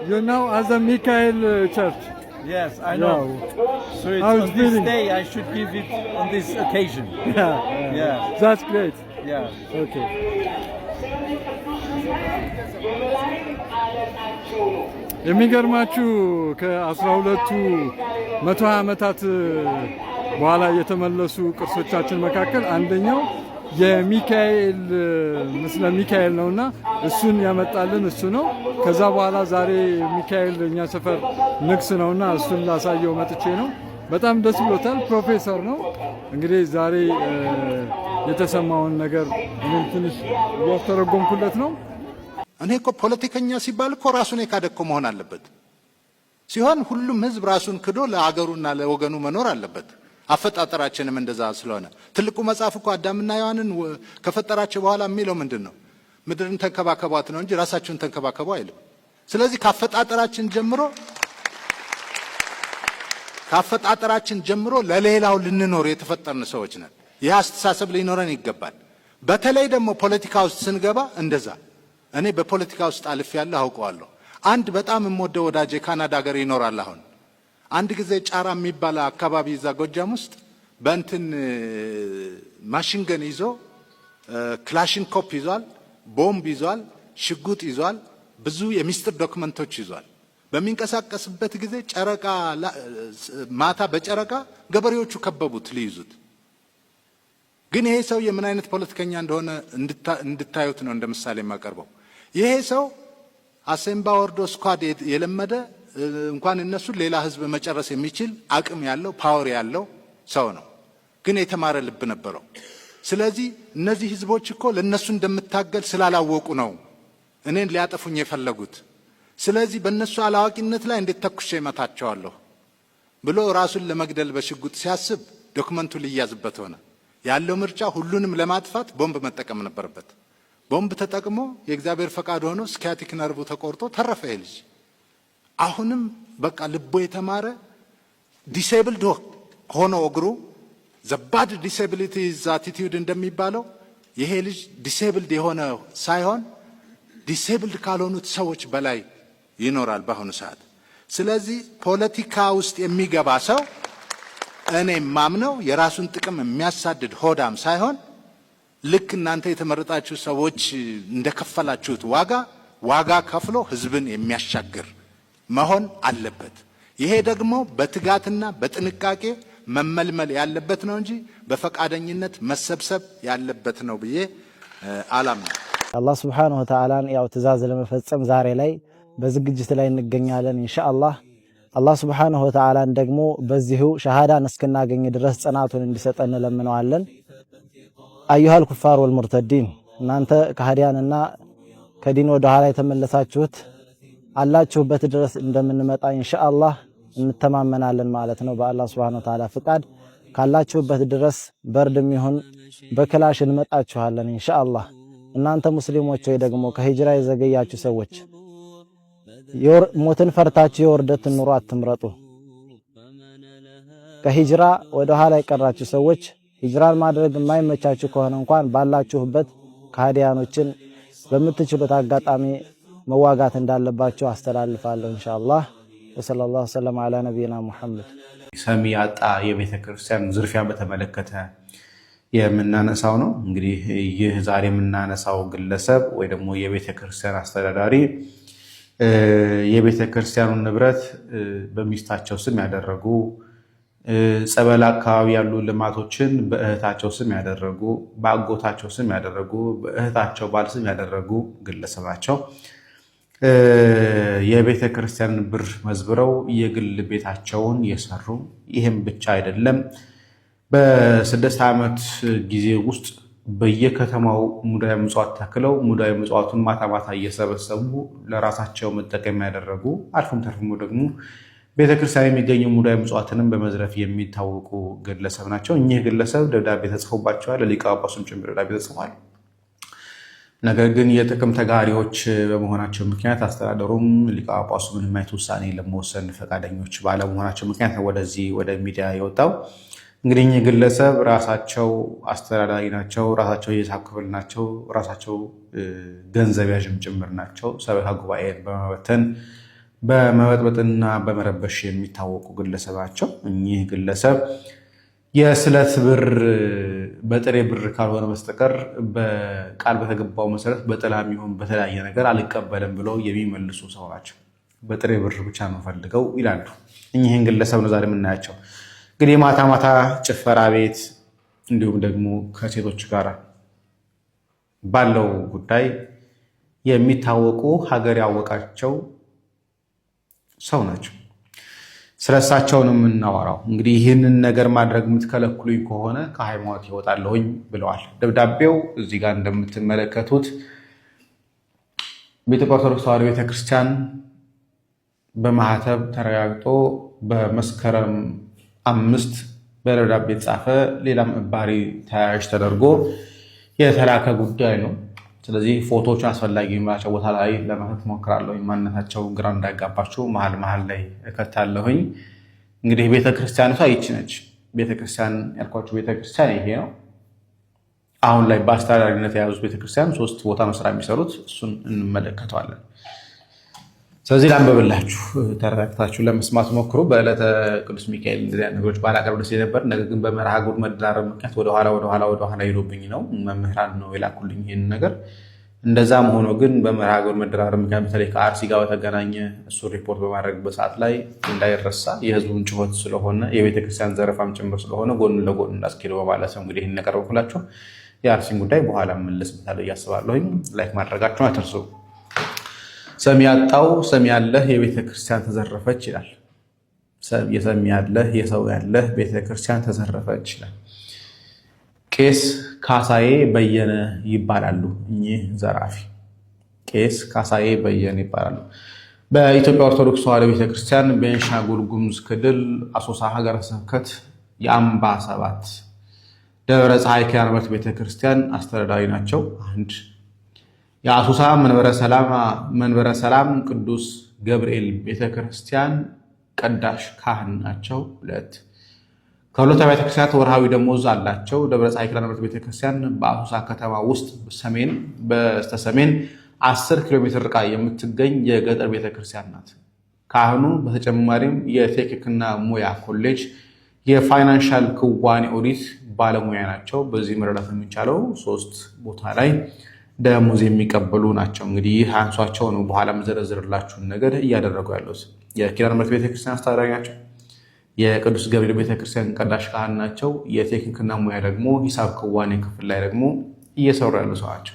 S10: you're now as a Michael church.
S5: Yes, I know.
S10: Wow.
S5: So it's
S10: How's
S5: on this
S10: feeling?
S5: day I should give it on this occasion.
S10: Yeah. That's great.
S5: Yeah.
S10: Okay. የሚገርማችሁ ከ12ቱ 120 ዓመታት በኋላ የተመለሱ ቅርሶቻችን መካከል አንደኛው የሚካኤል ምስለ ሚካኤል ነውና እሱን ያመጣልን እሱ ነው። ከዛ በኋላ ዛሬ ሚካኤል እኛ ሰፈር ንግስ ነውና እሱን ላሳየው መጥቼ ነው። በጣም ደስ ብሎታል። ፕሮፌሰር ነው እንግዲህ ዛሬ የተሰማውን ነገር ምን ትንሽ ያስተረጎምኩለት ነው።
S4: እኔ እኮ ፖለቲከኛ ሲባል እኮ ራሱን የካደ እኮ መሆን አለበት ሲሆን ሁሉም ህዝብ ራሱን ክዶ ለአገሩና ለወገኑ መኖር አለበት። አፈጣጠራችንም እንደዛ ስለሆነ ትልቁ መጽሐፍ እኮ አዳምና ሔዋንን ከፈጠራቸው በኋላ የሚለው ምንድነው? ምድርን ተንከባከቧት ነው እንጂ ራሳችሁን ተንከባከቡ አይልም። ስለዚህ ካፈጣጠራችን ጀምሮ ለሌላው ልንኖር የተፈጠርን ሰዎች ነን። ይህ አስተሳሰብ ሊኖረን ይገባል። በተለይ ደግሞ ፖለቲካ ውስጥ ስንገባ እንደዛ እኔ በፖለቲካ ውስጥ አልፍ ያለ አውቀዋለሁ። አንድ በጣም የምወደው ወዳጄ ካናዳ ሀገር ይኖራል። አሁን አንድ ጊዜ ጫራ የሚባል አካባቢ እዛ ጎጃም ውስጥ በእንትን ማሽንገን ይዞ ክላሽንኮፕ ይዟል፣ ቦምብ ይዟል፣ ሽጉጥ ይዟል፣ ብዙ የሚስጥር ዶክመንቶች ይዟል። በሚንቀሳቀስበት ጊዜ ጨረቃ ማታ በጨረቃ ገበሬዎቹ ከበቡት ሊይዙት። ግን ይሄ ሰው የምን አይነት ፖለቲከኛ እንደሆነ እንድታዩት ነው እንደ ምሳሌ የማቀርበው። ይሄ ሰው አሴምባ ወርዶ ስኳድ የለመደ እንኳን እነሱ ሌላ ህዝብ መጨረስ የሚችል አቅም ያለው ፓወር ያለው ሰው ነው። ግን የተማረ ልብ ነበረው። ስለዚህ እነዚህ ህዝቦች እኮ ለነሱ እንደምታገል ስላላወቁ ነው እኔን ሊያጠፉኝ የፈለጉት። ስለዚህ በእነሱ አላዋቂነት ላይ እንዴት ተኩሼ መታቸዋለሁ ብሎ ራሱን ለመግደል በሽጉጥ ሲያስብ ዶክመንቱ ሊያዝበት ሆነ። ያለው ምርጫ ሁሉንም ለማጥፋት ቦምብ መጠቀም ነበረበት። ቦምብ ተጠቅሞ የእግዚአብሔር ፈቃድ ሆኖ ስኪያቲክ ነርቡ ተቆርጦ ተረፈ ይሄ ልጅ። አሁንም በቃ ልቦ የተማረ ዲሴብልድ ሆኖ እግሩ ዘባድ ዲሴቢሊቲ አቲቲዩድ እንደሚባለው ይሄ ልጅ ዲሴብልድ የሆነ ሳይሆን ዲሴብልድ ካልሆኑት ሰዎች በላይ ይኖራል በአሁኑ ሰዓት። ስለዚህ ፖለቲካ ውስጥ የሚገባ ሰው እኔ ማምነው የራሱን ጥቅም የሚያሳድድ ሆዳም ሳይሆን ልክ እናንተ የተመረጣችሁ ሰዎች እንደከፈላችሁት ዋጋ ከፍሎ ህዝብን የሚያሻግር መሆን አለበት። ይሄ ደግሞ በትጋትና በጥንቃቄ መመልመል ያለበት ነው እንጂ በፈቃደኝነት መሰብሰብ ያለበት ነው ብዬ አላምነው።
S11: አላህ Subhanahu Wa Ta'ala ያው ትእዛዝ ለመፈጸም ዛሬ ላይ በዝግጅት ላይ እንገኛለን ኢንሻአላህ። አላህ Subhanahu Wa Ta'ala ደግሞ በዚሁ ሸሃዳን እስክናገኝ ድረስ ጽናቱን እንዲሰጠን ለምነዋለን። አዩሃል ኩፋር ወልሙርተዲን እናንተ ከሃዲያንና ከዲን ወደ ኋላ የተመለሳችሁት አላችሁበት ድረስ እንደምንመጣ ኢንሻአላህ እንተማመናለን ማለት ነው። በአላህ Subhanahu Wa Ta'ala ፍቃድ ካላችሁበት ድረስ በርድም ይሁን በክላሽ እንመጣችኋለን ኢንሻአላህ። እናንተ ሙስሊሞች ወይ ደግሞ ከሂጅራ የዘገያችሁ ሰዎች ሞትን ፈርታችሁ የውርደት ኑሮ አትምረጡ። ከሂጅራ ወደ ኋላ የቀራችሁ ሰዎች ሂጅራን ማድረግ የማይመቻችሁ ከሆነ እንኳን ባላችሁበት ከሃዲያኖችን በምትችሉት አጋጣሚ መዋጋት እንዳለባችሁ አስተላልፋለሁ ኢንሻአላህ። ወሰለላሁ ዐለ ዐላ ነቢይና ሙሐመድ።
S12: ሰሚ ያጣ የቤተ ክርስቲያን ዝርፊያን በተመለከተ የምናነሳው ነው። እንግዲህ ይህ ዛሬ የምናነሳው ግለሰብ ወይ ደግሞ የቤተ ክርስቲያን አስተዳዳሪ የቤተ ክርስቲያኑን ንብረት በሚስታቸው ስም ያደረጉ፣ ጸበል አካባቢ ያሉ ልማቶችን በእህታቸው ስም ያደረጉ፣ በአጎታቸው ስም ያደረጉ፣ በእህታቸው ባል ስም ያደረጉ ግለሰብ ናቸው። የቤተ ክርስቲያን ብር መዝብረው የግል ቤታቸውን የሰሩ። ይህም ብቻ አይደለም። በ6 ዓመት ጊዜ ውስጥ በየከተማው ሙዳየ ምጽዋት ተክለው ሙዳየ ምጽዋቱን ማታ ማታ እየሰበሰቡ ለራሳቸው መጠቀሚያ ያደረጉ፣ አልፎም ተርፎም ደግሞ ቤተክርስቲያን የሚገኙ ሙዳየ ምጽዋትንም በመዝረፍ የሚታወቁ ግለሰብ ናቸው። እኚህ ግለሰብ ደብዳቤ ተጽፎባቸዋል። ለሊቀ ጳጳሱም ጭምር ደብዳቤ ተጽፏል። ነገር ግን የጥቅም ተጋሪዎች በመሆናቸው ምክንያት አስተዳደሩም ሊቀ ጳጳሱ ምንም አይነት ውሳኔ ለመወሰን ፈቃደኞች ባለመሆናቸው ምክንያት ወደዚህ ወደ ሚዲያ የወጣው። እንግዲህ እኚህ ግለሰብ ራሳቸው አስተዳዳሪ ናቸው፣ ራሳቸው የሂሳብ ክፍል ናቸው፣ ራሳቸው ገንዘብ ያዥም ጭምር ናቸው። ሰበካ ጉባኤን በመበተን በመበጥበጥና በመረበሽ የሚታወቁ ግለሰብ ናቸው። እኚህ ግለሰብ የስለት ብር በጥሬ ብር ካልሆነ በስተቀር በቃል በተገባው መሰረት በጥላም ይሁን በተለያየ ነገር አልቀበልም ብለው የሚመልሱ ሰው ናቸው። በጥሬ ብር ብቻ ነው ፈልገው ይላሉ። እኚህን ግለሰብ ነው ዛሬ የምናያቸው። እንግዲህ ማታ ማታ ጭፈራ ቤት እንዲሁም ደግሞ ከሴቶች ጋር ባለው ጉዳይ የሚታወቁ ሀገር ያወቃቸው ሰው ናቸው። ስለሳቸው ነው የምናወራው። እንግዲህ ይህንን ነገር ማድረግ የምትከለክሉኝ ከሆነ ከሃይማኖት ይወጣለሁኝ ብለዋል። ደብዳቤው እዚህ ጋር እንደምትመለከቱት በኢትዮጵያ ኦርቶዶክስ ተዋሕዶ ቤተክርስቲያን በማህተብ ተረጋግጦ በመስከረም 5 በደብዳቤ የተጻፈ ሌላም እባሪ ተያያዥ ተደርጎ የተላከ ጉዳይ ነው። ስለዚህ ፎቶዎችን አስፈላጊ የሚላቸው ቦታ ላይ ለማለት ሞክራለሁኝ። ማንነታቸው ግራ እንዳይጋባችሁ መሀል ላይ እከታለሁኝ። እንግዲህ ቤተክርስቲያኗ ይቺ ነች። ቤተክርስቲያን ያልኳችሁ ቤተክርስቲያን ይሄ ነው። አሁን ላይ በአስተዳዳሪነት የያዙት ቤተክርስቲያን 3 ቦታ ነው ስራ የሚሰሩት። እሱን እንመለከተዋለን። ስለዚህ ላንበብላችሁ፣ ተረጋግታችሁ ለመስማት ሞክሩ። በዕለተ ቅዱስ ሚካኤል እንደዚህ ነገሮች ባላቀርብ ደስ ነበር። ነገር ግን በመርሃ ግብር መደራረብ ምክንያት ወደኋላ ይሉብኝ ነው። መምህራን ነው የላኩልኝ ይህን ነገር። እንደዛም ሆኖ ግን በመርሃ ግብር መደራረብ ምክንያት በተለይ ከአርሲ ጋር በተገናኘ እሱ ሪፖርት በማድረግበት ሰዓት ላይ እንዳይረሳ የህዝቡን ጭሆት ስለሆነ የቤተክርስቲያን ዘረፋም ጭምር ስለሆነ ጎን ለጎን እንዳስኬደው በማለት ነው እንግዲህ ይህን ያቀረብኩላችሁ። የአርሲን ጉዳይ በኋላ መለስበታለሁ እያስባለሁኝ። ላይክ ማድረጋችሁን አትርሱ። ሰሚ ያጣው ሰሚ ያለህ የቤተ ክርስቲያን ተዘረፈች ይላል። የሰሚ ያለህ የሰው ያለህ ቤተ ክርስቲያን ተዘረፈች ይላል። ቄስ ካሳዬ በየነ ይባላሉ። እኚህ ዘራፊ ቄስ ካሳዬ በየነ ይባላሉ። በኢትዮጵያ ኦርቶዶክስ ተዋሕዶ ቤተክርስቲያን ቤንሻንጉል ጉሙዝ ክልል አሶሳ ሀገረ ስብከት የአምባ 7 ደብረ ፀሐይ ኪዳነ ምሕረት ቤተክርስቲያን አስተዳዳሪ ናቸው። አንድ የአሶሳ መንበረ ሰላም ቅዱስ ገብርኤል ቤተክርስቲያን ቀዳሽ ካህን ናቸው። 2 ከሁለት አብያተ ክርስቲያናት ወርሃዊ ደሞዝ አላቸው። ደብረ ፀሐይ ኪዳነ ምሕረት ቤተክርስቲያን በአሶሳ ከተማ ውስጥ በስተሰሜን 10 ኪሎ ሜትር ርቃ የምትገኝ የገጠር ቤተክርስቲያን ናት። ካህኑ በተጨማሪም የቴክኒክና ሙያ ኮሌጅ የፋይናንሻል ክዋኔ ኦዲት ባለሙያ ናቸው። በዚህ መረዳት የሚቻለው 3 ቦታ ላይ ደሞዝ የሚቀበሉ ናቸው። እንግዲህ ይህ አንሷቸው ነው። በኋላ መዘረዝርላችሁን ነገር እያደረጉ ያሉት የኪዳነ ምሕረት ቤተክርስቲያን አስተዳዳሪ ናቸው። የቅዱስ ገብርኤል ቤተክርስቲያን ቀዳሽ ካህን ናቸው። የቴክኒክና ሙያ ደግሞ ሂሳብ ክዋኔ ክፍል ላይ ደግሞ እየሰሩ ያሉ ሰው ናቸው።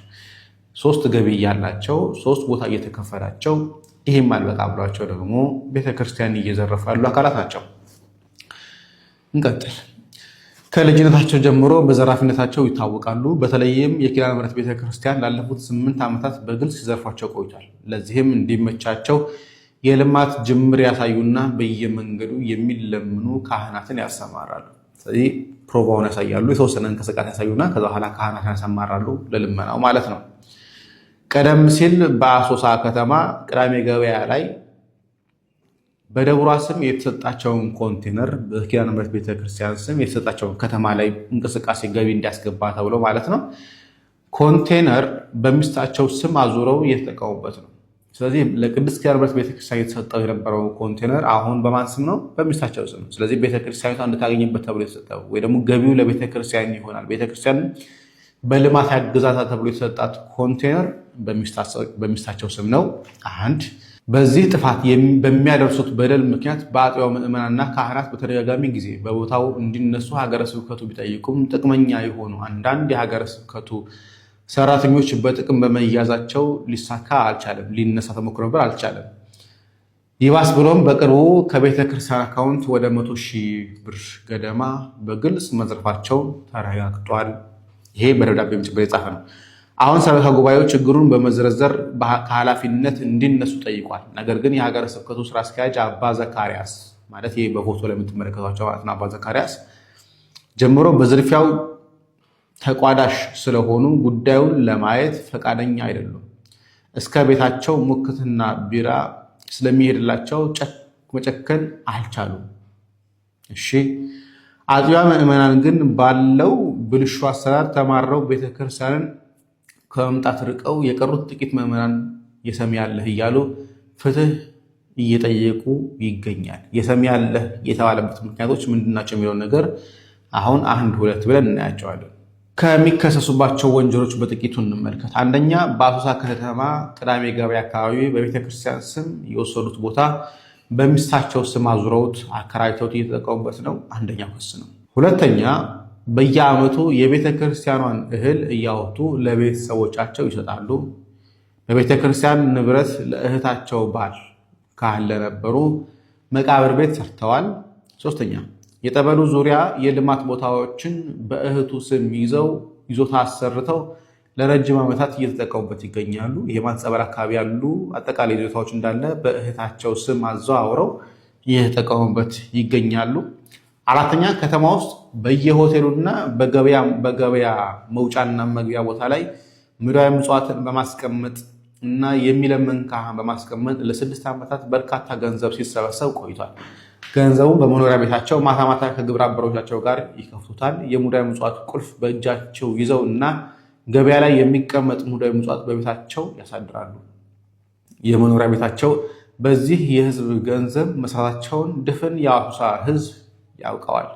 S12: 3 ገቢ ያላቸው 3 ቦታ እየተከፈላቸው ይሄም አልበቃ ብሏቸው ደግሞ ቤተክርስቲያን እየዘረፉ ያሉ አካላት ናቸው። እንቀጥል። ከልጅነታቸው ጀምሮ በዘራፊነታቸው ይታወቃሉ። በተለይም የኪዳነ ምሕረት ቤተክርስቲያን ላለፉት 8 ዓመታት በግልጽ ሲዘርፏቸው ቆይቷል። ለዚህም እንዲመቻቸው የልማት ጅምር ያሳዩና በየመንገዱ የሚለምኑ ካህናትን ያሰማራሉ። ስለዚህ ፕሮቫውን ያሳያሉ፣ የተወሰነ እንቅስቃሴ ያሳዩና ከዛ በኋላ ካህናትን ያሰማራሉ ለልመናው ማለት ነው። ቀደም ሲል በአሶሳ ከተማ ቅዳሜ ገበያ ላይ በደብሯ ስም የተሰጣቸውን ኮንቴነር በኪዳነ ምሕረት ቤተክርስቲያን ስም የተሰጣቸውን ከተማ ላይ እንቅስቃሴ ገቢ እንዲያስገባ ተብሎ ማለት ነው ኮንቴነር በሚስታቸው ስም አዙረው እየተጠቀሙበት ነው። ስለዚህ ለቅድስት ኪዳነ ምሕረት ቤተክርስቲያን የተሰጠው የነበረው ኮንቴነር አሁን በማን ስም ነው? በሚስታቸው ስም። ስለዚህ ቤተክርስቲያኒቷ እንድታገኝበት ተብሎ የተሰጠው ወይ ደግሞ ገቢው ለቤተክርስቲያን ይሆናል፣ ቤተክርስቲያን በልማት ያግዛታ ተብሎ የተሰጣት ኮንቴነር በሚስታቸው ስም ነው። አንድ በዚህ ጥፋት በሚያደርሱት በደል ምክንያት በአጥቢያው ምዕመናንና ካህናት በተደጋጋሚ ጊዜ በቦታው እንዲነሱ ሀገረ ስብከቱ ቢጠይቁም ጥቅመኛ የሆኑ አንዳንድ የሀገረ ስብከቱ ሰራተኞች በጥቅም በመያዛቸው ሊሳካ አልቻለም። ሊነሳ ተሞክሮ ነበር፣ አልቻለም። ይባስ ብሎም በቅርቡ ከቤተ ክርስቲያን አካውንት ወደ 100,000 ብር ገደማ በግልጽ መዝረፋቸው ተረጋግጧል። ይሄ በደብዳቤም ጭምር የጻፈ ነው። አሁን ሰበካ ጉባኤው ችግሩን በመዘርዘር ከኃላፊነት እንዲነሱ ጠይቋል። ነገር ግን የሀገረ ስብከቱ ስራ አስኪያጅ አባ ዘካርያስ ማለት ይሄ በፎቶ ላይ የምትመለከቷቸው ማለት ነው አባ ዘካርያስ ጀምሮ በዝርፊያው ተቋዳሽ ስለሆኑ ጉዳዩን ለማየት ፈቃደኛ አይደሉም። እስከ ቤታቸው ሙክትና ቢራ ስለሚሄድላቸው መጨከን አልቻሉም። እሺ አጥቢያ ምዕመናን ግን ባለው ብልሹ አሰራር ተማረው ቤተክርስቲያንን ከመምጣት ርቀው የቀሩት ጥቂት ምዕመናን የሰሚ ያለህ እያሉ ፍትህ እየጠየቁ ይገኛል። የሰሚ ያለህ የተባለበት ምክንያቶች ምንድናቸው የሚለውን ነገር አሁን አንድ ሁለት ብለን እናያቸዋለን። ከሚከሰሱባቸው ወንጀሎች በጥቂቱ እንመልከት። አንደኛ በአሶሳ ከተማ ቅዳሜ ገበያ አካባቢ በቤተክርስቲያን ስም የወሰዱት ቦታ በሚስታቸው ስም አዙረውት አከራይተውት እየተጠቀሙበት ነው። አንደኛው ክስ ነው። ሁለተኛ በየዓመቱ የቤተክርስቲያኗን እህል እያወጡ ለቤተሰቦቻቸው ይሰጣሉ። በቤተክርስቲያን ንብረት ለእህታቸው ባል ካህን ለነበሩ መቃብር ቤት ሰርተዋል። ሶስተኛ የጠበሉ ዙሪያ የልማት ቦታዎችን በእህቱ ስም ይዞታ አሰርተው ለረጅም ዓመታት እየተጠቀሙበት ይገኛሉ። የማንጸበር አካባቢ ያሉ አጠቃላይ ይዞታዎች እንዳለ በእህታቸው ስም አዘዋውረው እየተጠቀሙበት ይገኛሉ። አራተኛ ከተማ ውስጥ በየሆቴሉና በገበያ መውጫና መግቢያ ቦታ ላይ ምድራዊ ምጽዋትን በማስቀመጥ እና የሚለምን ካህን በማስቀመጥ ለ6 ዓመታት በርካታ ገንዘብ ሲሰበሰብ ቆይቷል። ገንዘቡን በመኖሪያ ቤታቸው ማታ ማታ ከግብረ አበሮቻቸው ጋር ይከፍቱታል። የሙዳየ ምጽዋት ቁልፍ በእጃቸው ይዘው እና ገበያ ላይ የሚቀመጥ ሙዳየ ምጽዋት በቤታቸው ያሳድራሉ። የመኖሪያ ቤታቸው በዚህ የህዝብ ገንዘብ መስራታቸውን ድፍን የአሶሳ ህዝብ ያውቀዋል።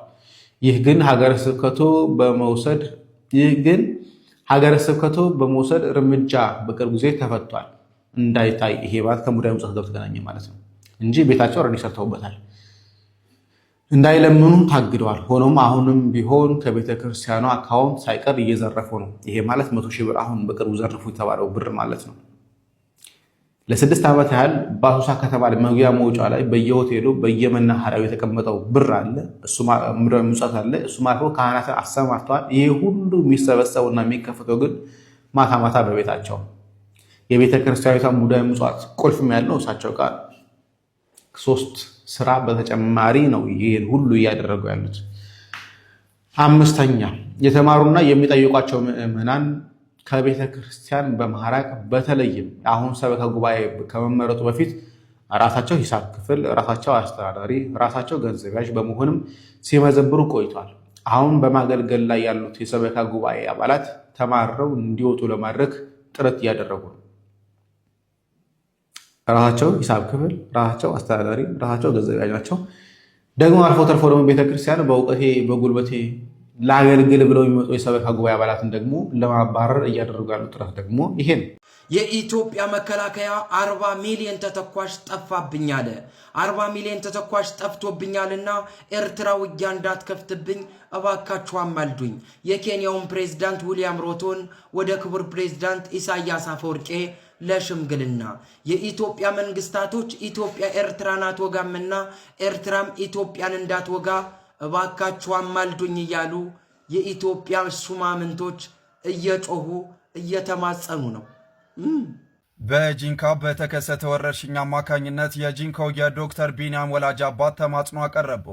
S12: ይህ ግን ሀገረ ስብከቱ በመውሰድ እርምጃ በቅርብ ጊዜ ተፈቷል። እንዳይታይ ይሄ ማለት ከሙዳየ ምጽዋት ጋር ተገናኘ ማለት ነው እንጂ ቤታቸው ረዲ ሰርተውበታል። እንዳይለምኑ ታግደዋል። ሆኖም አሁንም ቢሆን ከቤተ ክርስቲያኗ አካውንት ሳይቀር እየዘረፉ ነው። ይሄ ማለት 100,000 ብር አሁን በቅርቡ ዘርፉ የተባለው ብር ማለት ነው። ለ6 ዓመት ያህል በአሶሳ ከተማ መግቢያ መውጫ ላይ በየሆቴሉ በየመናኸሪያው የተቀመጠው ብር አለ፣ እሱ ምጽዋት አለ። እሱ ማለት ካህናትን አሰማርተዋል። ይሄ ሁሉ የሚሰበሰቡና የሚከፈተው ግን ማታ ማታ በቤታቸው የቤተ ክርስቲያኒቷ ሙዳየ ምጽዋት ቁልፍም ያለው እሳቸው ጋር 3 ስራ በተጨማሪ ነው ይሄን ሁሉ እያደረጉ ያሉት። አምስተኛ የተማሩና የሚጠይቋቸው ምዕመናን ከቤተ ክርስቲያን በማራቅ በተለይም አሁን ሰበካ ጉባኤ ከመመረጡ በፊት ራሳቸው ሂሳብ ክፍል፣ ራሳቸው አስተዳዳሪ፣ ራሳቸው ገንዘብ ያዥ በመሆንም ሲመዘብሩ ቆይቷል። አሁን በማገልገል ላይ ያሉት የሰበካ ጉባኤ አባላት ተማረው እንዲወጡ ለማድረግ ጥረት እያደረጉ ነው። ራሳቸው ሂሳብ ክፍል፣ ራሳቸው አስተዳዳሪ፣ ራሳቸው ገንዘብ ያዥ ናቸው። ደግሞ አልፎ ተርፎ ደግሞ ቤተክርስቲያን በእውቀቴ በጉልበቴ ለአገልግል ብለው የሚመጡ የሰበካ ጉባኤ አባላትን ደግሞ ለማባረር እያደረጉ ያሉ ጥረት ደግሞ ይሄ ነው።
S13: የኢትዮጵያ መከላከያ 40 ሚሊዮን ተተኳሽ ጠፋብኝ አለ። 40 ሚሊዮን ተተኳሽ ጠፍቶብኛልና ኤርትራ ውጊያ እንዳትከፍትብኝ እባካችሁ አማልዱኝ። የኬንያውን ፕሬዝዳንት ዊሊያም ሩቶን ወደ ክቡር ፕሬዝዳንት ኢሳያስ አፈወርቄ ለሽምግልና የኢትዮጵያ መንግስታቶች ኢትዮጵያ ኤርትራን አትወጋምና ኤርትራም ኢትዮጵያን እንዳትወጋ እባካችሁ አማልዱኝ እያሉ የኢትዮጵያ ሹማምንቶች እየጮሁ እየተማጸኑ ነው።
S14: በጂንካ በተከሰተ ወረርሽኝ አማካኝነት የጂንካው የዶክተር ቢኒያም ወላጅ አባት ተማጽኖ አቀረቡ።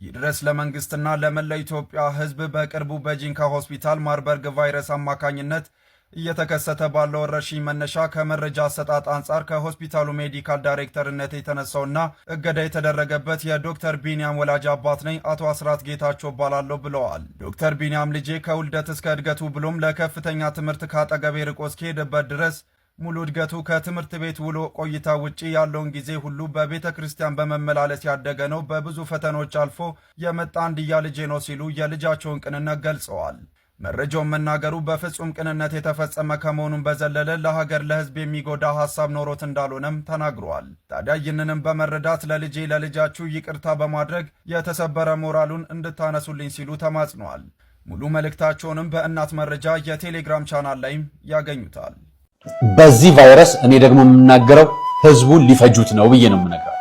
S14: ይድረስ ለመንግስትና ለመላ ኢትዮጵያ ሕዝብ በቅርቡ በጂንካ ሆስፒታል ማርበርግ ቫይረስ አማካኝነት እየተከሰተ ባለው ወረርሽኝ መነሻ ከመረጃ አሰጣጥ አንጻር ከሆስፒታሉ ሜዲካል ዳይሬክተርነት የተነሳውና እገዳ የተደረገበት የዶክተር ቢኒያም ወላጅ አባት ነኝ አቶ አስራት ጌታቸው እባላለሁ ብለዋል። ዶክተር ቢኒያም ልጄ ከውልደት እስከ እድገቱ ብሎም ለከፍተኛ ትምህርት ካጠገቤ ርቆ እስኪሄድበት ድረስ ሙሉ እድገቱ ከትምህርት ቤት ውሎ ቆይታ ውጪ ያለውን ጊዜ ሁሉ በቤተ ክርስቲያን በመመላለስ ያደገ ነው። በብዙ ፈተኖች አልፎ የመጣ አንድያ ልጄ ነው ሲሉ የልጃቸውን ቅንነት ገልጸዋል። መረጃውን መናገሩ በፍጹም ቅንነት የተፈጸመ ከመሆኑን በዘለለ ለሀገር ለሕዝብ የሚጎዳ ሐሳብ ኖሮት እንዳልሆነም ተናግረዋል። ታዲያ ይህንንም በመረዳት ለልጄ ለልጃችሁ ይቅርታ በማድረግ የተሰበረ ሞራሉን እንድታነሱልኝ ሲሉ ተማጽነዋል። ሙሉ መልእክታቸውንም በእናት መረጃ የቴሌግራም ቻናል ላይም ያገኙታል።
S15: በዚህ ቫይረስ እኔ ደግሞ የምናገረው ህዝቡን ሊፈጁት ነው ብዬ ነው የምነግራችሁ።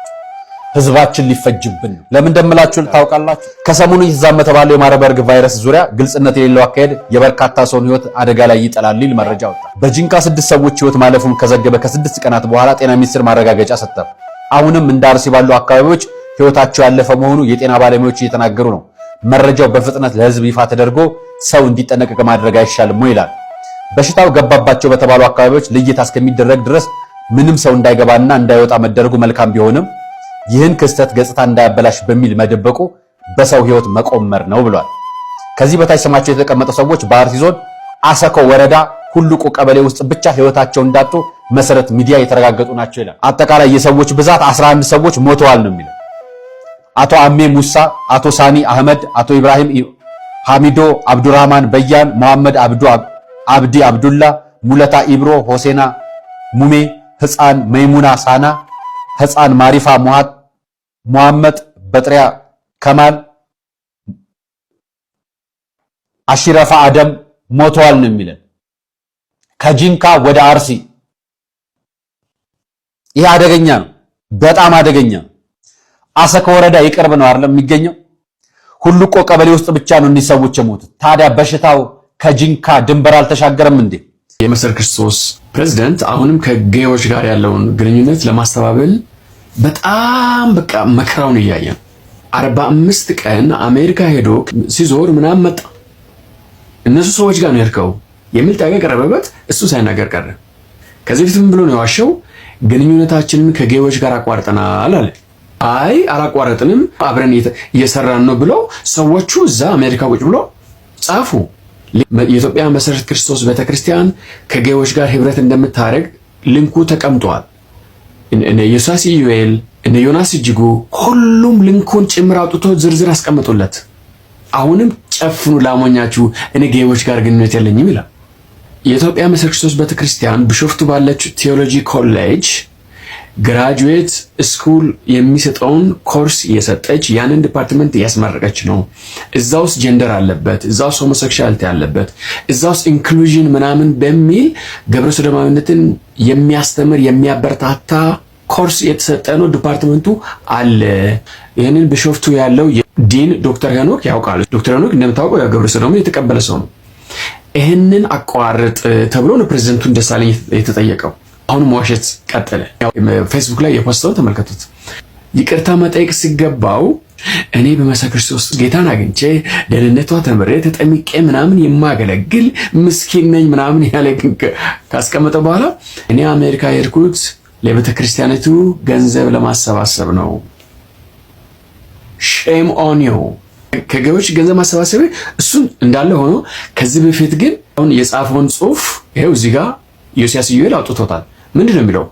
S15: ህዝባችን ሊፈጅብን ነው። ለምን እንደምላችሁ ታውቃላችሁ? ከሰሞኑ እየተዛመተ ባለው የማርበርግ ቫይረስ ዙሪያ ግልጽነት የሌለው አካሄድ የበርካታ ሰውን ህይወት አደጋ ላይ ይጥላል ሊል መረጃ ወጣ። በጂንካ 6 ሰዎች ህይወት ማለፉን ከዘገበ ከ6 ቀናት በኋላ ጤና ሚኒስቴር ማረጋገጫ ሰጠ። አሁንም እንደ አርሲ ባሉ አካባቢዎች ህይወታቸው ያለፈ መሆኑ የጤና ባለሙያዎች እየተናገሩ ነው። መረጃው በፍጥነት ለህዝብ ይፋ ተደርጎ ሰው እንዲጠነቀቅ ማድረግ አይሻልም ይላል። በሽታው ገባባቸው በተባሉ አካባቢዎች ልየታ እስከሚደረግ ድረስ ምንም ሰው እንዳይገባና እንዳይወጣ መደረጉ መልካም ቢሆንም ይህን ክስተት ገጽታ እንዳያበላሽ በሚል መደበቁ በሰው ህይወት መቆመር ነው ብሏል። ከዚህ በታች ስማቸው የተቀመጠ ሰዎች በአርሲ ዞን አሰኮ ወረዳ ሁሉቁ ቀበሌ ውስጥ ብቻ ህይወታቸው እንዳጡ መሰረት ሚዲያ የተረጋገጡ ናቸው ይላል። አጠቃላይ የሰዎች ብዛት 11 ሰዎች ሞተዋል ነው የሚለው። አቶ አሜ ሙሳ፣ አቶ ሳኒ አህመድ፣ አቶ ኢብራሂም ሐሚዶ፣ አብዱራህማን በያን፣ መሐመድ አብዲ አብዱላ፣ ሙለታ ኢብሮ፣ ሆሴና ሙሜ፣ ህፃን መይሙና ሳና፣ ህፃን ማሪፋ ሙሐመድ፣ በጥሪያ ከማል፣ አሽረፋ አደም ሞተዋል ነው የሚለን። ከጂንካ ወደ አርሲ ይሄ አደገኛ ነው፣ በጣም አደገኛ ነው። አሰኮ ወረዳ ይቅርብ ነው አይደለም የሚገኘው። ሁሉቆ ቀበሌ ውስጥ ብቻ ነው እኒህ ሰዎች የሞቱት። ታዲያ በሽታው ከጂንካ ድንበር አልተሻገረም እንዴ?
S16: የመሰረት ክርስቶስ ፕሬዝዳንት አሁንም ከጌዎች ጋር ያለውን ግንኙነት ለማስተባበል በጣም በቃ መከራውን እያየ ነው። 45 ቀን አሜሪካ ሄዶ ሲዞር ምናምን መጣ። እነሱ ሰዎች ጋር ነው የሄድከው የሚል ጥያቄ ቀረበበት። እሱ ሳይናገር ቀረ። ከዚህ በፊት ምን ብሎ ነው የዋሸው? ግንኙነታችንን ከጌዎች ጋር አቋርጠናል አለ። አይ አላቋረጥንም አብረን እየሰራን ነው ብለው ሰዎቹ እዛ አሜሪካ ቁጭ ብሎ ጻፉ። የኢትዮጵያ መሰረት ክርስቶስ ቤተክርስቲያን ከጌዎች ጋር ህብረት እንደምታደርግ ሊንኩ ተቀምጧል። እነ ኢየሱስ ኢዩኤል እነ ዮናስ እጅጉ ሁሉም ሊንኩን ጭምር አውጥቶ ዝርዝር አስቀምጡለት። አሁንም ጨፍኑ ላሞኛችሁ እኔ ጌዎች ጋር ግንኙነት የለኝም ይላል። የኢትዮጵያ መሰረት ክርስቶስ ቤተክርስቲያን ቢሾፍቱ ባለችው ቴዎሎጂ ኮሌጅ ግራጁዌት ስኩል የሚሰጠውን ኮርስ እየሰጠች ያንን ዲፓርትመንት እያስመረቀች ነው። እዛ ውስጥ ጀንደር አለበት፣ እዛ ውስጥ ሆሞሴክሹዋሊቲ አለበት፣ እዛ ውስጥ ኢንክሉዥን ምናምን በሚል ግብረ ሰዶማዊነትን የሚያስተምር የሚያበረታታ ኮርስ የተሰጠ ነው ዲፓርትመንቱ አለ። ይህንን ቢሾፍቱ ያለው ዲን ዶክተር ሄኖክ ያውቃል። ዶክተር ሄኖክ እንደምታውቀው ግብረ ሰዶምን የተቀበለ ሰው ነው። ይህንን አቋርጥ ተብሎ ነው ፕሬዝዳንቱን ደሳለኝ የተጠየቀው። አሁን መዋሸት ቀጠለ። ፌስቡክ ላይ የፖስተው ተመልከቱት። ይቅርታ መጠየቅ ሲገባው እኔ በመሰረት ክርስቶስ ጌታን አግኝቼ ደህንነቷ ተምሬ ተጠምቄ ምናምን የማገለግል ምስኪን ነኝ ምናምን ያለ ካስቀመጠ በኋላ እኔ አሜሪካ የሄድኩት ለቤተ ክርስቲያኒቱ ገንዘብ ለማሰባሰብ ነው። ሼም ኦን ዩ። ከገዎች ገንዘብ ማሰባሰብ እሱን እንዳለ ሆኖ ከዚህ በፊት ግን አሁን የጻፈውን ጽሑፍ ይሄው እዚህ ጋር ዮሲያስ ኢዩኤል አውጥቶታል። ምንድን ነው የሚለው?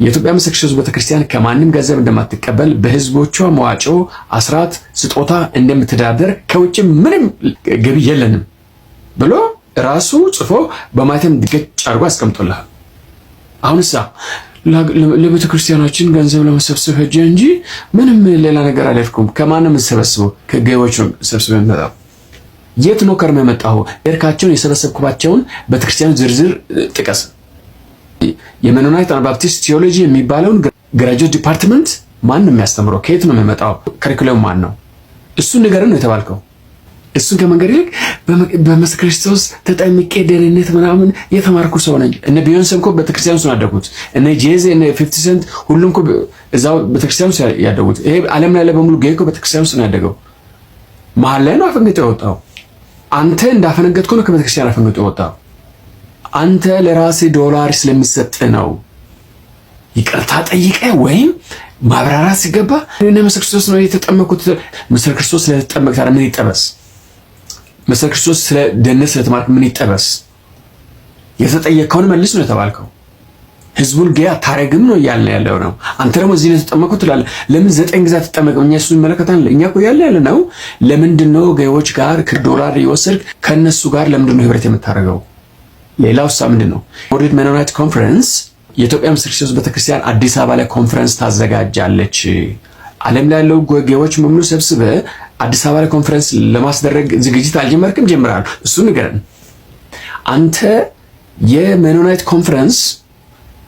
S16: የኢትዮጵያ መሰረት ክርስቶስ ቤተክርስቲያን ከማንም ገንዘብ እንደማትቀበል በህዝቦቿ መዋጮ፣ አስራት፣ ስጦታ እንደምትዳደር ከውጭ ምንም ገቢ የለንም ብሎ ራሱ ጽፎ በማተም ገጭ አድርጎ አስቀምጦልሃል። አሁንሳ ለቤተክርስቲያናችን ገንዘብ ለመሰብሰብ ሄጄ እንጂ ምንም ሌላ ነገር አልሄድኩም። ከማንም ሰበስበው ከገቢዎች ሰብስበው የመጣው የት ነው ከርመ የመጣው? ኤርካቸውን የሰበሰብኩባቸውን ቤተክርስቲያን ዝርዝር ጥቀስ። የመኖናይት አናባፕቲስት ቴዎሎጂ የሚባለውን ግራጁዌት ዲፓርትመንት ማን ነው የሚያስተምረው? ከየት ነው የሚመጣው? ከሪኩለም ማን ነው? እሱን ንገረን ነው የተባልከው። እሱን ከመንገድ ይልቅ በመስቀል ክርስቶስ ተጠምቄ ደህንነት ምናምን የተማርኩ ሰው ነኝ። እነ ቢዮንሴ እኮ ቤተክርስቲያን ውስጥ ያደጉት፣ እነ ጄዚ እነ 50 ሴንት ሁሉም እኮ እዛው ቤተክርስቲያን ውስጥ ያደጉት። ይሄ ዓለም ላይ በሙሉ ጌይ እኮ ቤተክርስቲያን ውስጥ ነው ያደገው። መሀል ላይ ነው አፈንግጦ የወጣው። አንተ እንዳፈነገጥኩ ነው ከቤተክርስቲያን አፈንግጦ የወጣው። አንተ ለራስህ ዶላር ስለሚሰጥ ነው ይቅርታ ጠይቀ ወይም ማብራራት ሲገባ እነ መስቀል ክርስቶስ ነው የተጠመቁት። መስቀል ክርስቶስ ስለተጠመቀ ታዲያ ምን ይጠበስ? መስቀል ክርስቶስ ስለ ደህንነት ስለተማርክ ምን ይጠበስ? የተጠየቀውን መልስ ነው የተባልከው። ህዝቡን ጌይ አታረግም ነው እያልን ያለው ነው። አንተ ደግሞ እዚህ ነው የተጠመቁት ትላለህ። ለምን 9 ጊዜ ተጠመቀ? እኛ እሱን ይመለከታል። እኛ እኮ ያለ ነው። ለምንድን ነው ጌዮች ጋር ዶላር እየወሰድክ ከነሱ ጋር ለምንድን ነው ህብረት የምታደርገው? ሌላው ሳ ምንድን ነው? ወርልድ ሜኖናይት ኮንፈረንስ የኢትዮጵያ ምስጢር ክርስቶስ ቤተክርስቲያን አዲስ አበባ ላይ ኮንፈረንስ ታዘጋጃለች። ዓለም ላይ ያለው ጌዮች በሙሉ ሰብስበ አዲስ አበባ ላይ ኮንፈረንስ ለማስደረግ ዝግጅት አልጀመርክም? ጀምራል። እሱ ንገረን። አንተ የሜኖናይት ኮንፈረንስ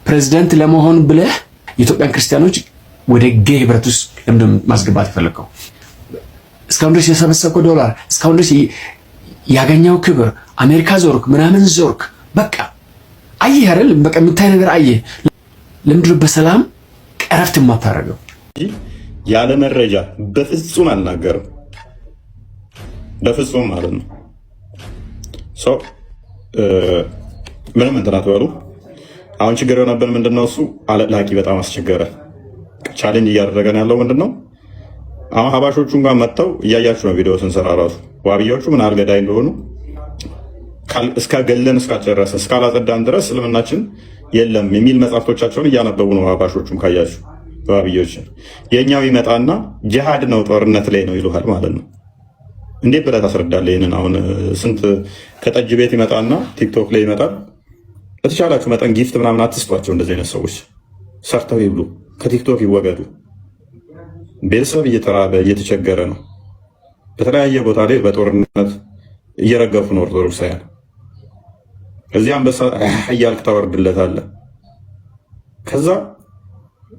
S16: ፕሬዝዳንት ለመሆን ብለህ የኢትዮጵያን ክርስቲያኖች ወደ ጌይ ህብረት ውስጥ ለምንድን ማስገባት የፈለከው? እስካሁን ድረስ የሰበሰብከው ዶላር፣ እስካሁን ድረስ ያገኘው ክብር፣ አሜሪካ ዞርክ ምናምን ዞርክ፣ በቃ አየህ አይደል? በቃ የምታይ ነገር አየህ። ለምንድን ነው በሰላም ቀረፍት የማታደርገው?
S17: ያለ መረጃ በፍጹም አልናገርም፣ በፍጹም ማለት ነው። ምንም እንትን አትበሉ። አሁን ችግር የሆነብን ምንድነው? እሱ አለላቂ በጣም አስቸገረ። ቻሌንጅ እያደረገን ያለው ምንድነው? አሁን ሀባሾቹን ጋር መጥተው እያያችሁ ነው ቪዲዮ ስንሰራ ራሱ ዋብያዎቹ ምን አልገዳይ እንደሆኑ እስካገለን እስካጨረሰ እስካላጸዳን ድረስ እስልምናችን የለም የሚል መጽሐፍቶቻቸውን እያነበቡ ነው። ሀባሾቹም ካያችሁ ዋብያዎችን የኛው ይመጣና ጂሃድ ነው ጦርነት ላይ ነው ይሉሃል ማለት ነው። እንዴት ብለህ ታስረዳለህ ይሄንን? አሁን ስንት ከጠጅ ቤት ይመጣና ቲክቶክ ላይ ይመጣል። በተቻላችሁ መጠን ጊፍት ምናምን አትስጧቸው። እንደዚህ አይነት ሰዎች ሰርተው ይብሉ፣ ከቲክቶክ ይወገዱ። ቤተሰብ እየተራበ እየተቸገረ ነው። በተለያየ ቦታ ላይ በጦርነት እየረገፉ ነው ኦርቶዶክሳውያን። እዚህ አንበሳ እያልክ ታወርድለታለህ። ከዛ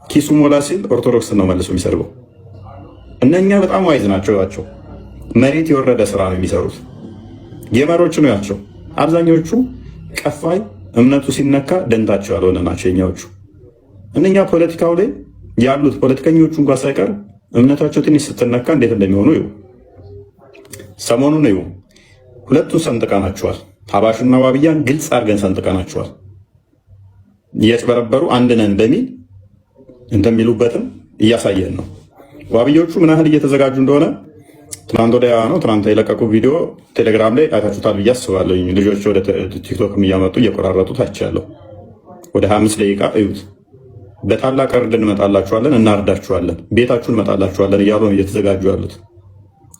S17: ኪሱ ሞላ ሲል ኦርቶዶክስ ነው መልሶ የሚሰርበው። እነኛ በጣም ዋይዝ ናቸው። መሬት የወረደ ስራ ነው የሚሰሩት። ጌመሮች ነው ያቸው። አብዛኞቹ ቀፋይ እምነቱ ሲነካ ደንታቸው ያልሆነ ናቸው የኛዎቹ። እነኛ ፖለቲካው ላይ ያሉት ፖለቲከኞቹ እንኳን ሳይቀር እምነታቸው ትንሽ ስትነካ እንዴት እንደሚሆኑ ይኸው ሰሞኑን ነው ሁለቱን ሰንጥቀናቸዋል። ሀባሹና ዋብያን ግልጽ አድርገን ሰንጥቀናቸዋል። እያጭበረበሩ አንድ ነን በሚል እንደሚሉበትም እያሳየን ነው። ዋብዮቹ ምን ያህል እየተዘጋጁ እንደሆነ ትናንት ወዲያ ነው ትናንት የለቀቁ ቪዲዮ ቴሌግራም ላይ አይታችሁታል ብዬ አስባለሁ። ልጆች ወደ ቲክቶክም እያመጡ እየቆራረጡት አይቻለሁ። ወደ 25 ደቂቃ እዩት። በታላቅ እርድ እንመጣላችኋለን፣ እናርዳችኋለን፣ ቤታችሁን እንመጣላችኋለን እያሉ ነው እየተዘጋጁ ያሉት።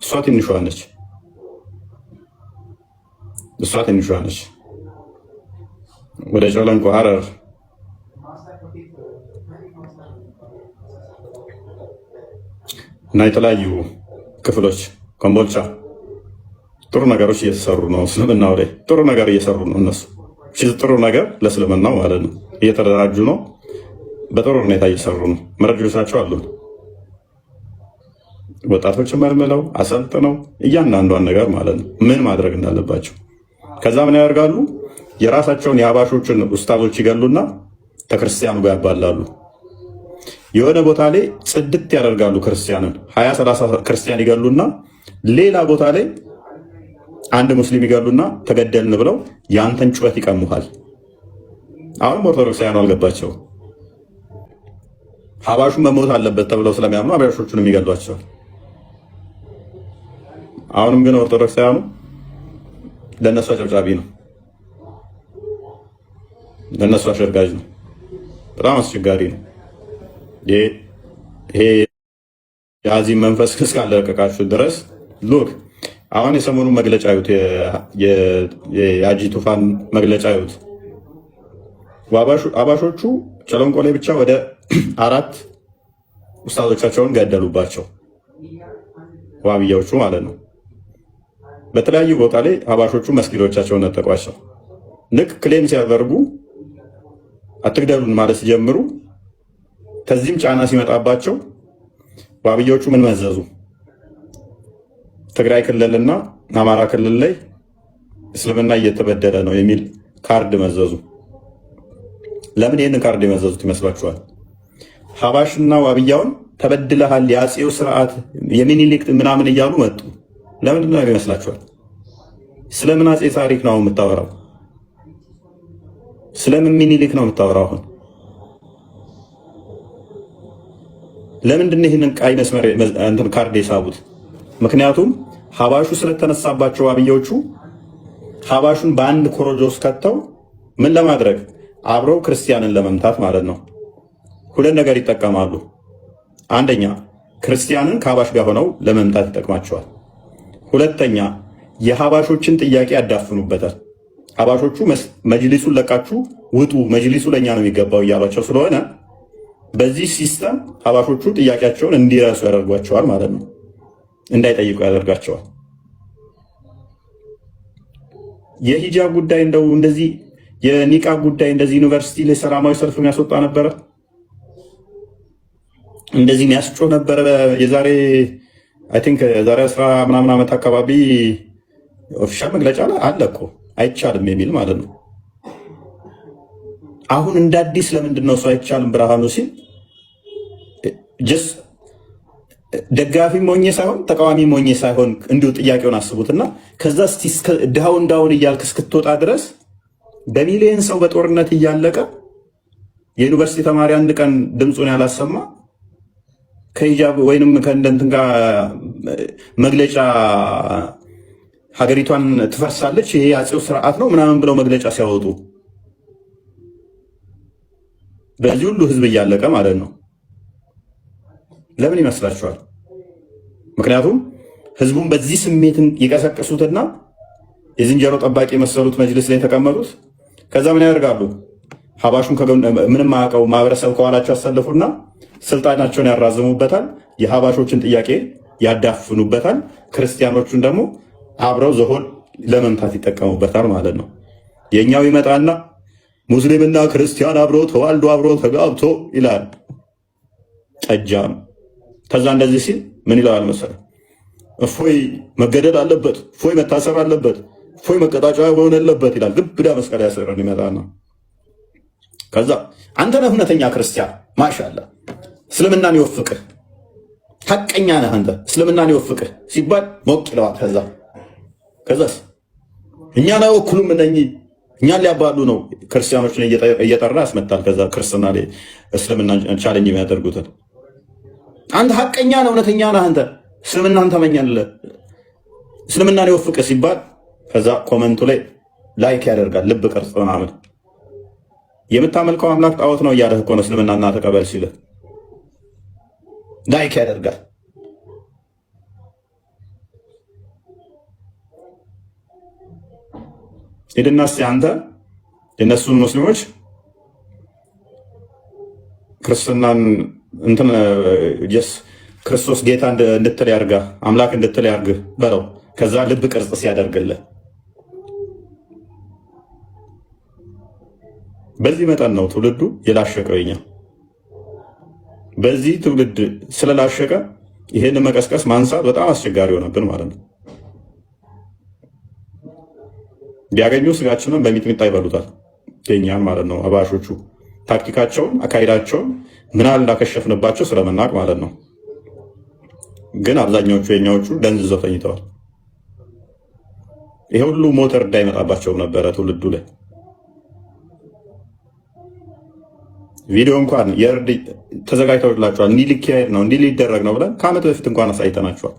S17: እሷ ትንሿ ነች። ወደ ጨለንቆ ሐረር እና የተለያዩ ክፍሎች ኮምቦልቻ ጥሩ ነገሮች እየተሰሩ ነው። እስልምናው ላይ ጥሩ ነገር እየሰሩ ነው እነሱ። ጥሩ ነገር ለእስልምናው ማለት ነው። እየተደራጁ ነው። በጥሩ ሁኔታ እየሰሩ ነው። መረጃዎቻቸው አሉ። ወጣቶችን መልምለው አሰልጥነው እያንዳንዷን ነገር ማለት ነው ምን ማድረግ እንዳለባቸው። ከዛ ምን ያደርጋሉ? የራሳቸውን የሀባሾችን ኡስታዞች ይገሉና ከክርስቲያኑ ጋር ያባላሉ። የሆነ ቦታ ላይ ጽድት ያደርጋሉ ክርስቲያንን 20-30 ክርስቲያን ይገሉና ሌላ ቦታ ላይ አንድ ሙስሊም ይገሉና ተገደልን ብለው ያንተን ጩኸት ይቀሙሃል። አሁን ኦርቶዶክሳውያኑ አልገባቸው። ሀባሹ መሞት አለበት ተብለው ስለሚያምኑ ሀባሾቹን የሚገሏቸዋል። አሁንም ግን ኦርቶዶክሳውያኑ ለነሱ አጨብጫቢ ነው፣ ለነሱ አሸርጋጅ ነው። በጣም አስቸጋሪ ነው። ይሄ የአዚም መንፈስ እስካለቀቃችሁ ድረስ ሉክ አሁን የሰሞኑ መግለጫ ይሁት የአጂ ቱፋን መግለጫ ይሁት አባሾቹ ጨለንቆ ላይ ብቻ ወደ 4 ኡስታዞቻቸውን ገደሉባቸው፣ ዋብያዎቹ ማለት ነው። በተለያዩ ቦታ ላይ አባሾቹ መስጊዶቻቸውን ነጠቋቸው። ልክ ክሌም ሲያደርጉ አትግደሉን ማለት ሲጀምሩ ከዚህም ጫና ሲመጣባቸው ዋብያዎቹ ምን መዘዙ? ትግራይ ክልልና አማራ ክልል ላይ እስልምና እየተበደለ ነው የሚል ካርድ መዘዙ። ለምን ይህንን ካርድ የመዘዙት ይመስላችኋል? ሀባሽና ዋብያውን ተበድለሃል፣ የአፄው ስርዓት የሚኒሊክ ምናምን እያሉ መጡ። ለምንድን ነው ይመስላችኋል? ስለምን አፄ ታሪክ ነው የምታወራው? ስለምን ሚኒሊክ ነው የምታወራው? አሁን ለምንድን ነው ይህንን ቀይ መስመር እንትን ካርድ የሳቡት? ምክንያቱም ሀባሹ ስለተነሳባቸው ዋብያዎቹ ሀባሹን በአንድ ኮረጆ ውስጥ ከተው ምን ለማድረግ አብረው ክርስቲያንን ለመምታት ማለት ነው። ሁለት ነገር ይጠቀማሉ። አንደኛ ክርስቲያንን ከሀባሽ ጋር ሆነው ለመምታት ይጠቅማቸዋል። ሁለተኛ የሀባሾችን ጥያቄ ያዳፍኑበታል። ሀባሾቹ መጅሊሱን ለቃችሁ ውጡ፣ መጅሊሱ ለእኛ ነው የሚገባው እያሏቸው ስለሆነ በዚህ ሲስተም ሀባሾቹ ጥያቄያቸውን እንዲረሱ ያደርጓቸዋል ማለት ነው። እንዳይጠይቁ ያደርጋቸዋል። የሂጃብ ጉዳይ እንደው እንደዚህ የኒቃብ ጉዳይ እንደዚህ ዩኒቨርሲቲ ላይ ሰላማዊ ሰልፍ የሚያስወጣ ነበረ፣ እንደዚህ የሚያስጮህ ነበረ። የዛሬ አይ ቲንክ የዛሬ 10 ምናምን ዓመት አካባቢ ኦፊሻል መግለጫ አለ እኮ አይቻልም የሚል ማለት ነው። አሁን እንደ አዲስ ለምንድን ነው ሰው አይቻልም ብርሃኑ ሲል ደጋፊ ሞኜ ሳይሆን ተቃዋሚ ሞኜ ሳይሆን እንዲሁ ጥያቄውን አስቡትና ከዛ እስቲ ዳውን እያልክ እስክትወጣ ድረስ በሚሊዮን ሰው በጦርነት እያለቀ የዩኒቨርሲቲ ተማሪ አንድ ቀን ድምፁን ያላሰማ ከሂጃብ ወይንም ከእንደንትን ጋር መግለጫ ሀገሪቷን ትፈርሳለች፣ ይሄ የአፄው ስርዓት ነው ምናምን ብለው መግለጫ ሲያወጡ በዚህ ሁሉ ህዝብ እያለቀ ማለት ነው። ለምን ይመስላችኋል? ምክንያቱም ህዝቡን በዚህ ስሜትን ይቀሰቅሱትና የዝንጀሮ ጠባቂ የመሰሉት መጅልስ ላይ የተቀመጡት ከዛ ምን ያደርጋሉ? ሀባሹን ምንም አያውቀው ማህበረሰብ ከኋላቸው ያሰልፉና ስልጣናቸውን ያራዝሙበታል። የሀባሾችን ጥያቄ ያዳፍኑበታል። ክርስቲያኖቹን ደግሞ አብረው ዝሆን ለመምታት ይጠቀሙበታል ማለት ነው። የኛው ይመጣና ሙስሊምና ክርስቲያን አብሮ ተዋልዶ አብሮ ተጋብቶ ይላል ጠጃም። ከዛ እንደዚህ ሲል ምን ይላል መሰለህ? እፎይ መገደል አለበት፣ እፎይ መታሰር አለበት፣ እፎይ መቀጣጫ መሆን አለበት ይላል። ግብዳ መስቀል ያሰረን ይመጣና ከዛ አንተ ነህ እውነተኛ ክርስቲያን ማሻአላ እስልምናን ይወፍቅህ፣ ሐቀኛ ነህ አንተ እስልምናን ይወፍቅህ ሲባል ሞቅ ይለዋል። ከዛስ እኛን አይወክሉም እነኚህ እኛን ሊያባሉ ነው ክርስቲያኖችን እየጠራ ያስመታል። ከዛ ክርስትና ላይ እስልምና ቻሌንጅ የሚያደርጉትን አንተ ሐቀኛ ነህ እውነተኛ ነህ አንተ እስልምናን ተመኛለህ እስልምናን ይወፍቅህ ሲባል ከዛ ኮመንቱ ላይ ላይክ ያደርጋል ልብ ቅርጽ ምናምን። የምታመልከው አምላክ ጣዖት ነው እያለህ እኮ ነው እስልምናና ተቀበል ሲልህ ላይክ ያደርጋል። ሄድና እስኪ አንተ የነሱን ሙስሊሞች ክርስትናን እንትን ክርስቶስ ጌታ እንድትል ያርጋ አምላክ እንድትል ያርግህ በለው። ከዛ ልብ ቅርጽ ሲያደርግልህ በዚህ መጠን ነው ትውልዱ የላሸቀው። የኛ በዚህ ትውልድ ስለላሸቀ ይሄን መቀስቀስ ማንሳት በጣም አስቸጋሪ ሆነብን ማለት ነው። ቢያገኙ ስጋችንን በሚጥሚጣ ይበሉታል የኛን ማለት ነው። አባሾቹ ታክቲካቸውን አካሄዳቸውን ምናል እንዳከሸፍንባቸው ስለምናውቅ ማለት ነው። ግን አብዛኛዎቹ የኛዎቹ ደንዝዘው ተኝተዋል። ይሄ ሁሉ ሞተር እንዳይመጣባቸው ነበረ ትውልዱ ላይ ቪዲዮ እንኳን የእርድ ተዘጋጅተውላቸዋል። እንዲህ ሊካሄድ ነው እንዲህ ሊደረግ ነው ብለን ከዓመት በፊት እንኳን አሳይተናቸዋል።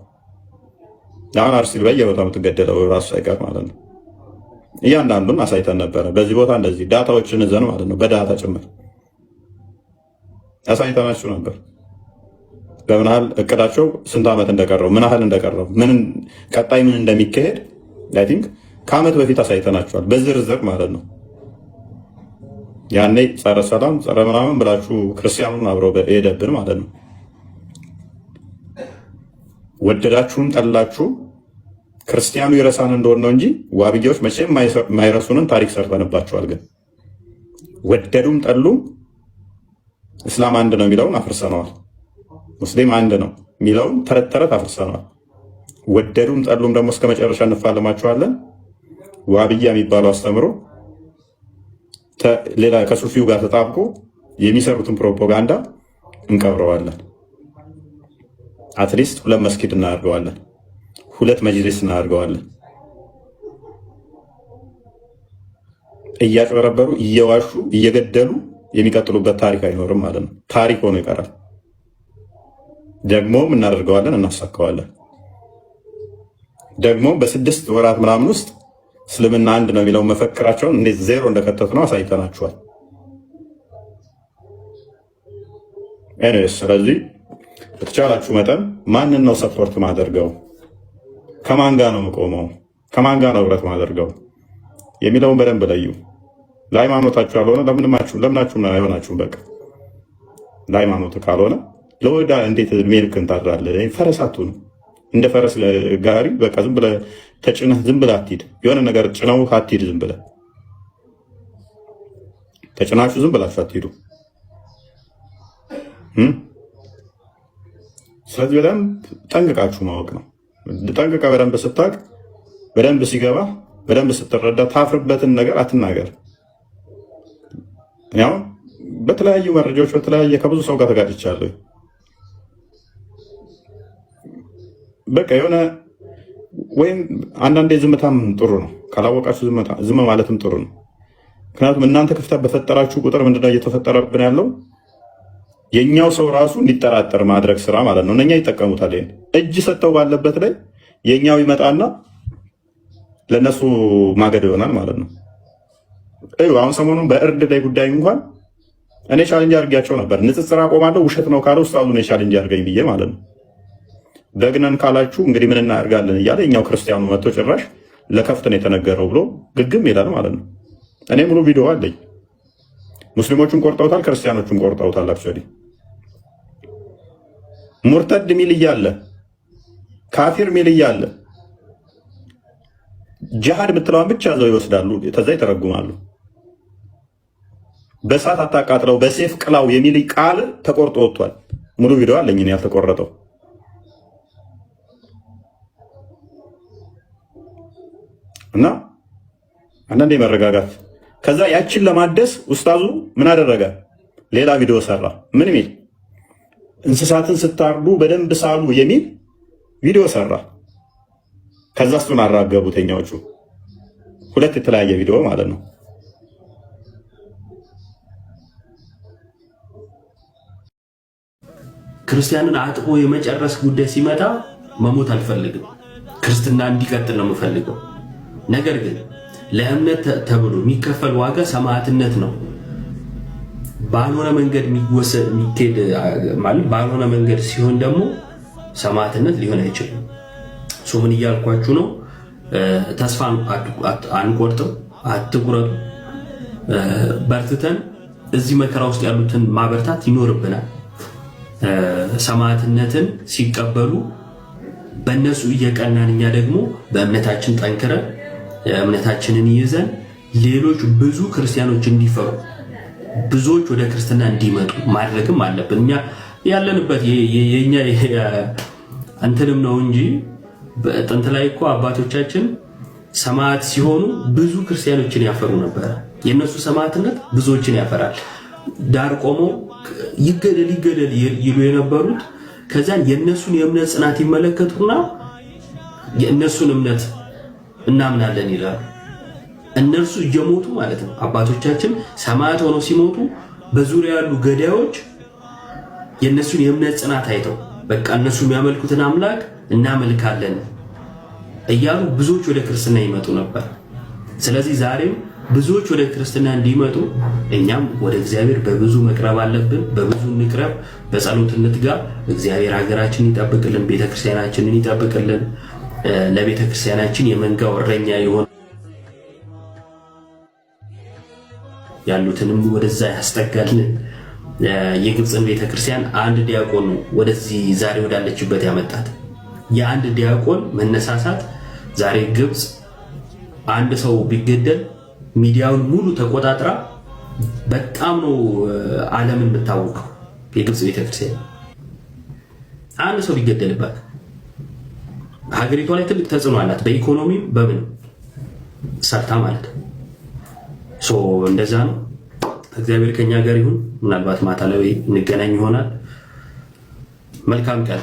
S17: አሁን አርሲ በየቦታው የምትገደለው ራሱ ሳይቀር ማለት ነው። እያንዳንዱን አሳይተን ነበረ። በዚህ ቦታ እንደዚህ ዳታዎችን እዘን ማለት ነው። በዳታ ጭምር አሳይተናችሁ ነበር። በምን ያህል እቅዳቸው ስንት ዓመት እንደቀረው ምን ያህል እንደቀረው ምን ቀጣይ ምን እንደሚካሄድ አይ ቲንክ ከዓመት በፊት አሳይተናችኋል በዝርዝር ማለት ነው። ያኔ ጸረ ሰላም ጸረ ምናምን ብላችሁ ክርስቲያኑን አብረው ሄደብን ማለት ነው። ወደዳችሁም ጠላችሁ ክርስቲያኑ ይረሳን እንደሆነ ነው እንጂ ዋብያዎች መቼም የማይረሱንን ታሪክ ሰርተንባቸዋል። ግን ወደዱም ጠሉም እስላም አንድ ነው የሚለውን አፍርሰነዋል። ሙስሊም አንድ ነው የሚለውን ተረት ተረት አፍርሰነዋል። ወደዱም ጠሉም ደግሞ እስከ መጨረሻ እንፋለማቸዋለን። ዋብያ የሚባለው አስተምሮ ሌላ ከሱፊው ጋር ተጣብቆ የሚሰሩትን ፕሮፓጋንዳ እንቀብረዋለን። አትሊስት 2 መስጊድ እናደርገዋለን፣ 2 መጅሊስ እናደርገዋለን። እያጭበረበሩ እየዋሹ እየገደሉ የሚቀጥሉበት ታሪክ አይኖርም ማለት ነው። ታሪክ ሆኖ ይቀራል። ደግሞም እናደርገዋለን፣ እናሳካዋለን። ደግሞ በ6 ወራት ምናምን ውስጥ እስልምና አንድ ነው የሚለው መፈክራቸውን እንዴት ዜሮ እንደከተቱ ነው አሳይተናቸዋል። ስለዚህ በተቻላችሁ መጠን ማንን ነው ሰፖርት ማደርገው፣ ከማን ጋር ነው የምቆመው፣ ከማን ጋር ነው ህብረት ማደርገው የሚለውን በደንብ ለዩ። ለሃይማኖታችሁ ያልሆነ ለምናችሁም አይሆናችሁም። በቃ ለሃይማኖት ካልሆነ ለወዳ እንዴት እድሜ ልክን ታድራለህ? ፈረስ አትሁን። እንደ ፈረስ ጋሪ በቃ ዝም ብለህ ተጭነህ ዝም ብለህ አትሂድ። የሆነ ነገር ጭነው አትሂድ። ዝም ብለህ ተጭናችሁ ዝም ብላችሁ አትሂዱ። ስለዚህ በደንብ ጠንቅቃችሁ ማወቅ ነው። ጠንቅቃ በደንብ ስታቅ፣ በደንብ ሲገባ፣ በደንብ ስትረዳ ታፍርበትን ነገር አትናገር። ያው በተለያዩ መረጃዎች ከብዙ ሰው ጋር ተጋጭቻለሁ። በቃ የሆነ ወይም አንዳንዴ ዝምታም ጥሩ ነው። ካላወቃችሁ ዝም ማለትም ጥሩ ነው። ምክንያቱም እናንተ ክፍተት በፈጠራችሁ ቁጥር ምንድነው እየተፈጠረብን ያለው? የኛው ሰው ራሱ እንዲጠራጠር ማድረግ ስራ ማለት ነው። እነኛ ይጠቀሙታል። ይሄን እጅ ሰጥተው ባለበት ላይ የኛው ይመጣና ለነሱ ማገድ ይሆናል ማለት ነው። አሁን ሰሞኑን በእርድ ላይ ጉዳይ እንኳን እኔ ቻሌንጅ አድርጌያቸው ነበር። ንጽጽር አቆማለሁ ውሸት ነው ካለው ኡስታዙ ነው ቻሌንጅ አድርገኝ ብዬ ማለት ነው። ደግነን ካላችሁ እንግዲህ ምን እናደርጋለን እያለ የኛው ክርስቲያኑ መጥቶ ጭራሽ ለከፍት ነው የተነገረው ብሎ ግግም ይላል ማለት ነው። እኔ ሙሉ ቪዲዮ አለኝ። ሙስሊሞቹን ቆርጠውታል፣ ክርስቲያኖቹን ቆርጠውታል። አክቹዋሊ ሙርተድ ሚል እያለ ካፊር ሚል እያለ ጂሃድ የምትለዋን ብቻ ዘው ይወስዳሉ፣ ከዛ ይተረጉማሉ። በእሳት አታቃጥለው በሴፍ ቅላው የሚል ቃል ተቆርጦ ወጥቷል። ሙሉ ቪዲዮ አለኝ እኔ ያልተቆረጠው። እና አንዳንዴ መረጋጋት። ከዛ ያችን ለማደስ ኡስታዙ ምን አደረገ? ሌላ ቪዲዮ ሰራ። ምን ሚል? እንስሳትን ስታርዱ በደንብ ሳሉ የሚል ቪዲዮ ሰራ። ከዛ እሱን አራገቡት ተኛዎቹ። 2 የተለያየ ቪዲዮ ማለት ነው።
S18: ክርስቲያንን አጥቦ የመጨረስ ጉዳይ ሲመጣ መሞት አልፈልግም፣ ክርስትና እንዲቀጥል ነው የምፈልገው። ነገር ግን ለእምነት ተብሎ የሚከፈል ዋጋ ሰማዕትነት ነው። ባልሆነ መንገድ የሚኬድ ማለት ባልሆነ መንገድ ሲሆን ደግሞ ሰማዕትነት ሊሆን አይችልም። ምን እያልኳችሁ ነው? ተስፋ አንቆርጥም፣ አትቁረጡ። በርትተን እዚህ መከራ ውስጥ ያሉትን ማበርታት ይኖርብናል። ሰማዕትነትን ሲቀበሉ በእነሱ እየቀናን እኛ ደግሞ በእምነታችን ጠንክረን እምነታችንን ይዘን ሌሎች ብዙ ክርስቲያኖች እንዲፈሩ ብዙዎች ወደ ክርስትና እንዲመጡ ማድረግም አለብን። እኛ ያለንበት የኛ እንትንም ነው እንጂ በጥንት ላይ እኮ አባቶቻችን ሰማዕት ሲሆኑ ብዙ ክርስቲያኖችን ያፈሩ ነበር። የነሱ ሰማዕትነት ብዙዎችን ያፈራል። ዳር ቆመው ይገደል ይሉ የነበሩት ከዛን የነሱን የእምነት ጽናት ይመለከቱና የነሱን እምነት እናምናለን ይላሉ። እነርሱ እየሞቱ ማለት ነው። አባቶቻችን ሰማዕት ሆነው ሲሞቱ በዙሪያ ያሉ ገዳዮች የነሱን የእምነት ጽናት አይተው በቃ እነሱ የሚያመልኩትን አምላክ እናመልካለን እያሉ ብዙዎች ወደ ክርስትና ይመጡ ነበር። ስለዚህ ዛሬም ብዙዎች ወደ ክርስትና እንዲመጡ እኛም ወደ እግዚአብሔር በብዙ መቅረብ አለብን። በብዙ እንቅረብ፣ በጸሎት እንትጋ። እግዚአብሔር ሀገራችንን ይጠብቅልን፣ ቤተክርስቲያናችንን ይጠብቅልን። ለቤተክርስቲያናችን የመንጋው እረኛ የሆነ ያሉትንም ወደዛ ያስጠጋልን። የግብፅን ቤተክርስቲያን አንድ ዲያቆን ነው ወደዚህ ዛሬ ወዳለችበት ያመጣት። የአንድ ዲያቆን መነሳሳት ዛሬ ግብፅ አንድ ሰው ቢገደል ሚዲያውን ሙሉ ተቆጣጥራ በጣም ነው ዓለምን የምታወቀው። የግብፅ ቤተክርስቲያን አንድ ሰው ቢገደልባት ሀገሪቷ ላይ ትልቅ ተጽዕኖ አላት በኢኮኖሚ በምን ሰርታ ማለት ሶ እንደዛ ነው። እግዚአብሔር ከኛ ጋር ይሁን። ምናልባት ማታ ላይ እንገናኝ ይሆናል። መልካም ቀን።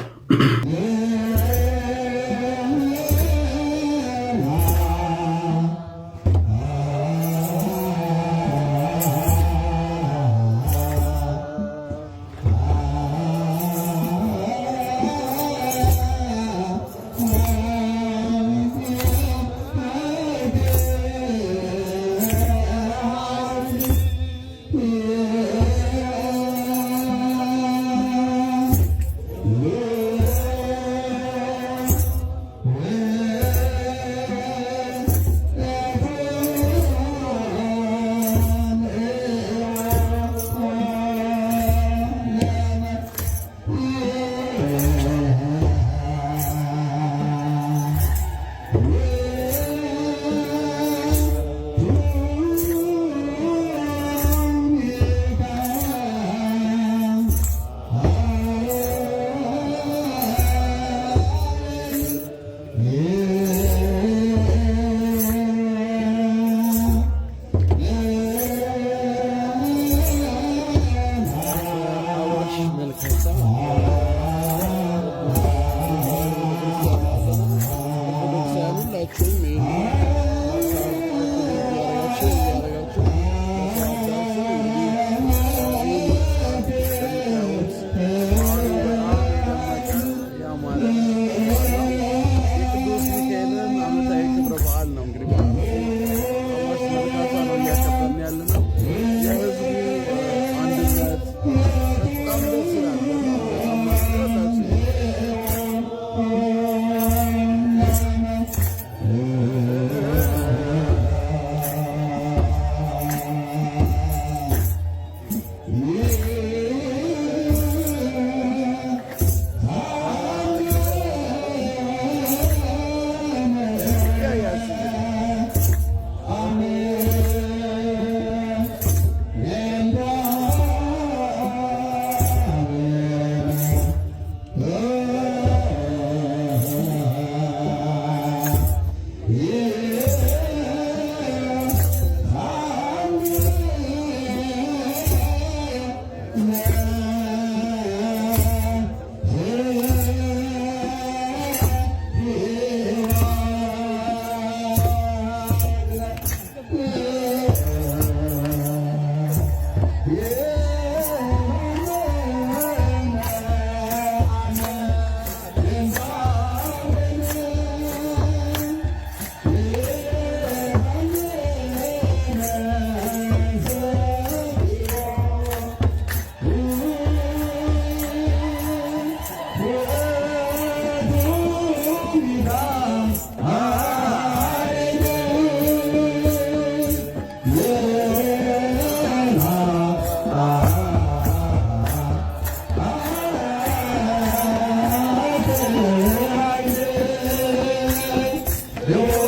S3: No.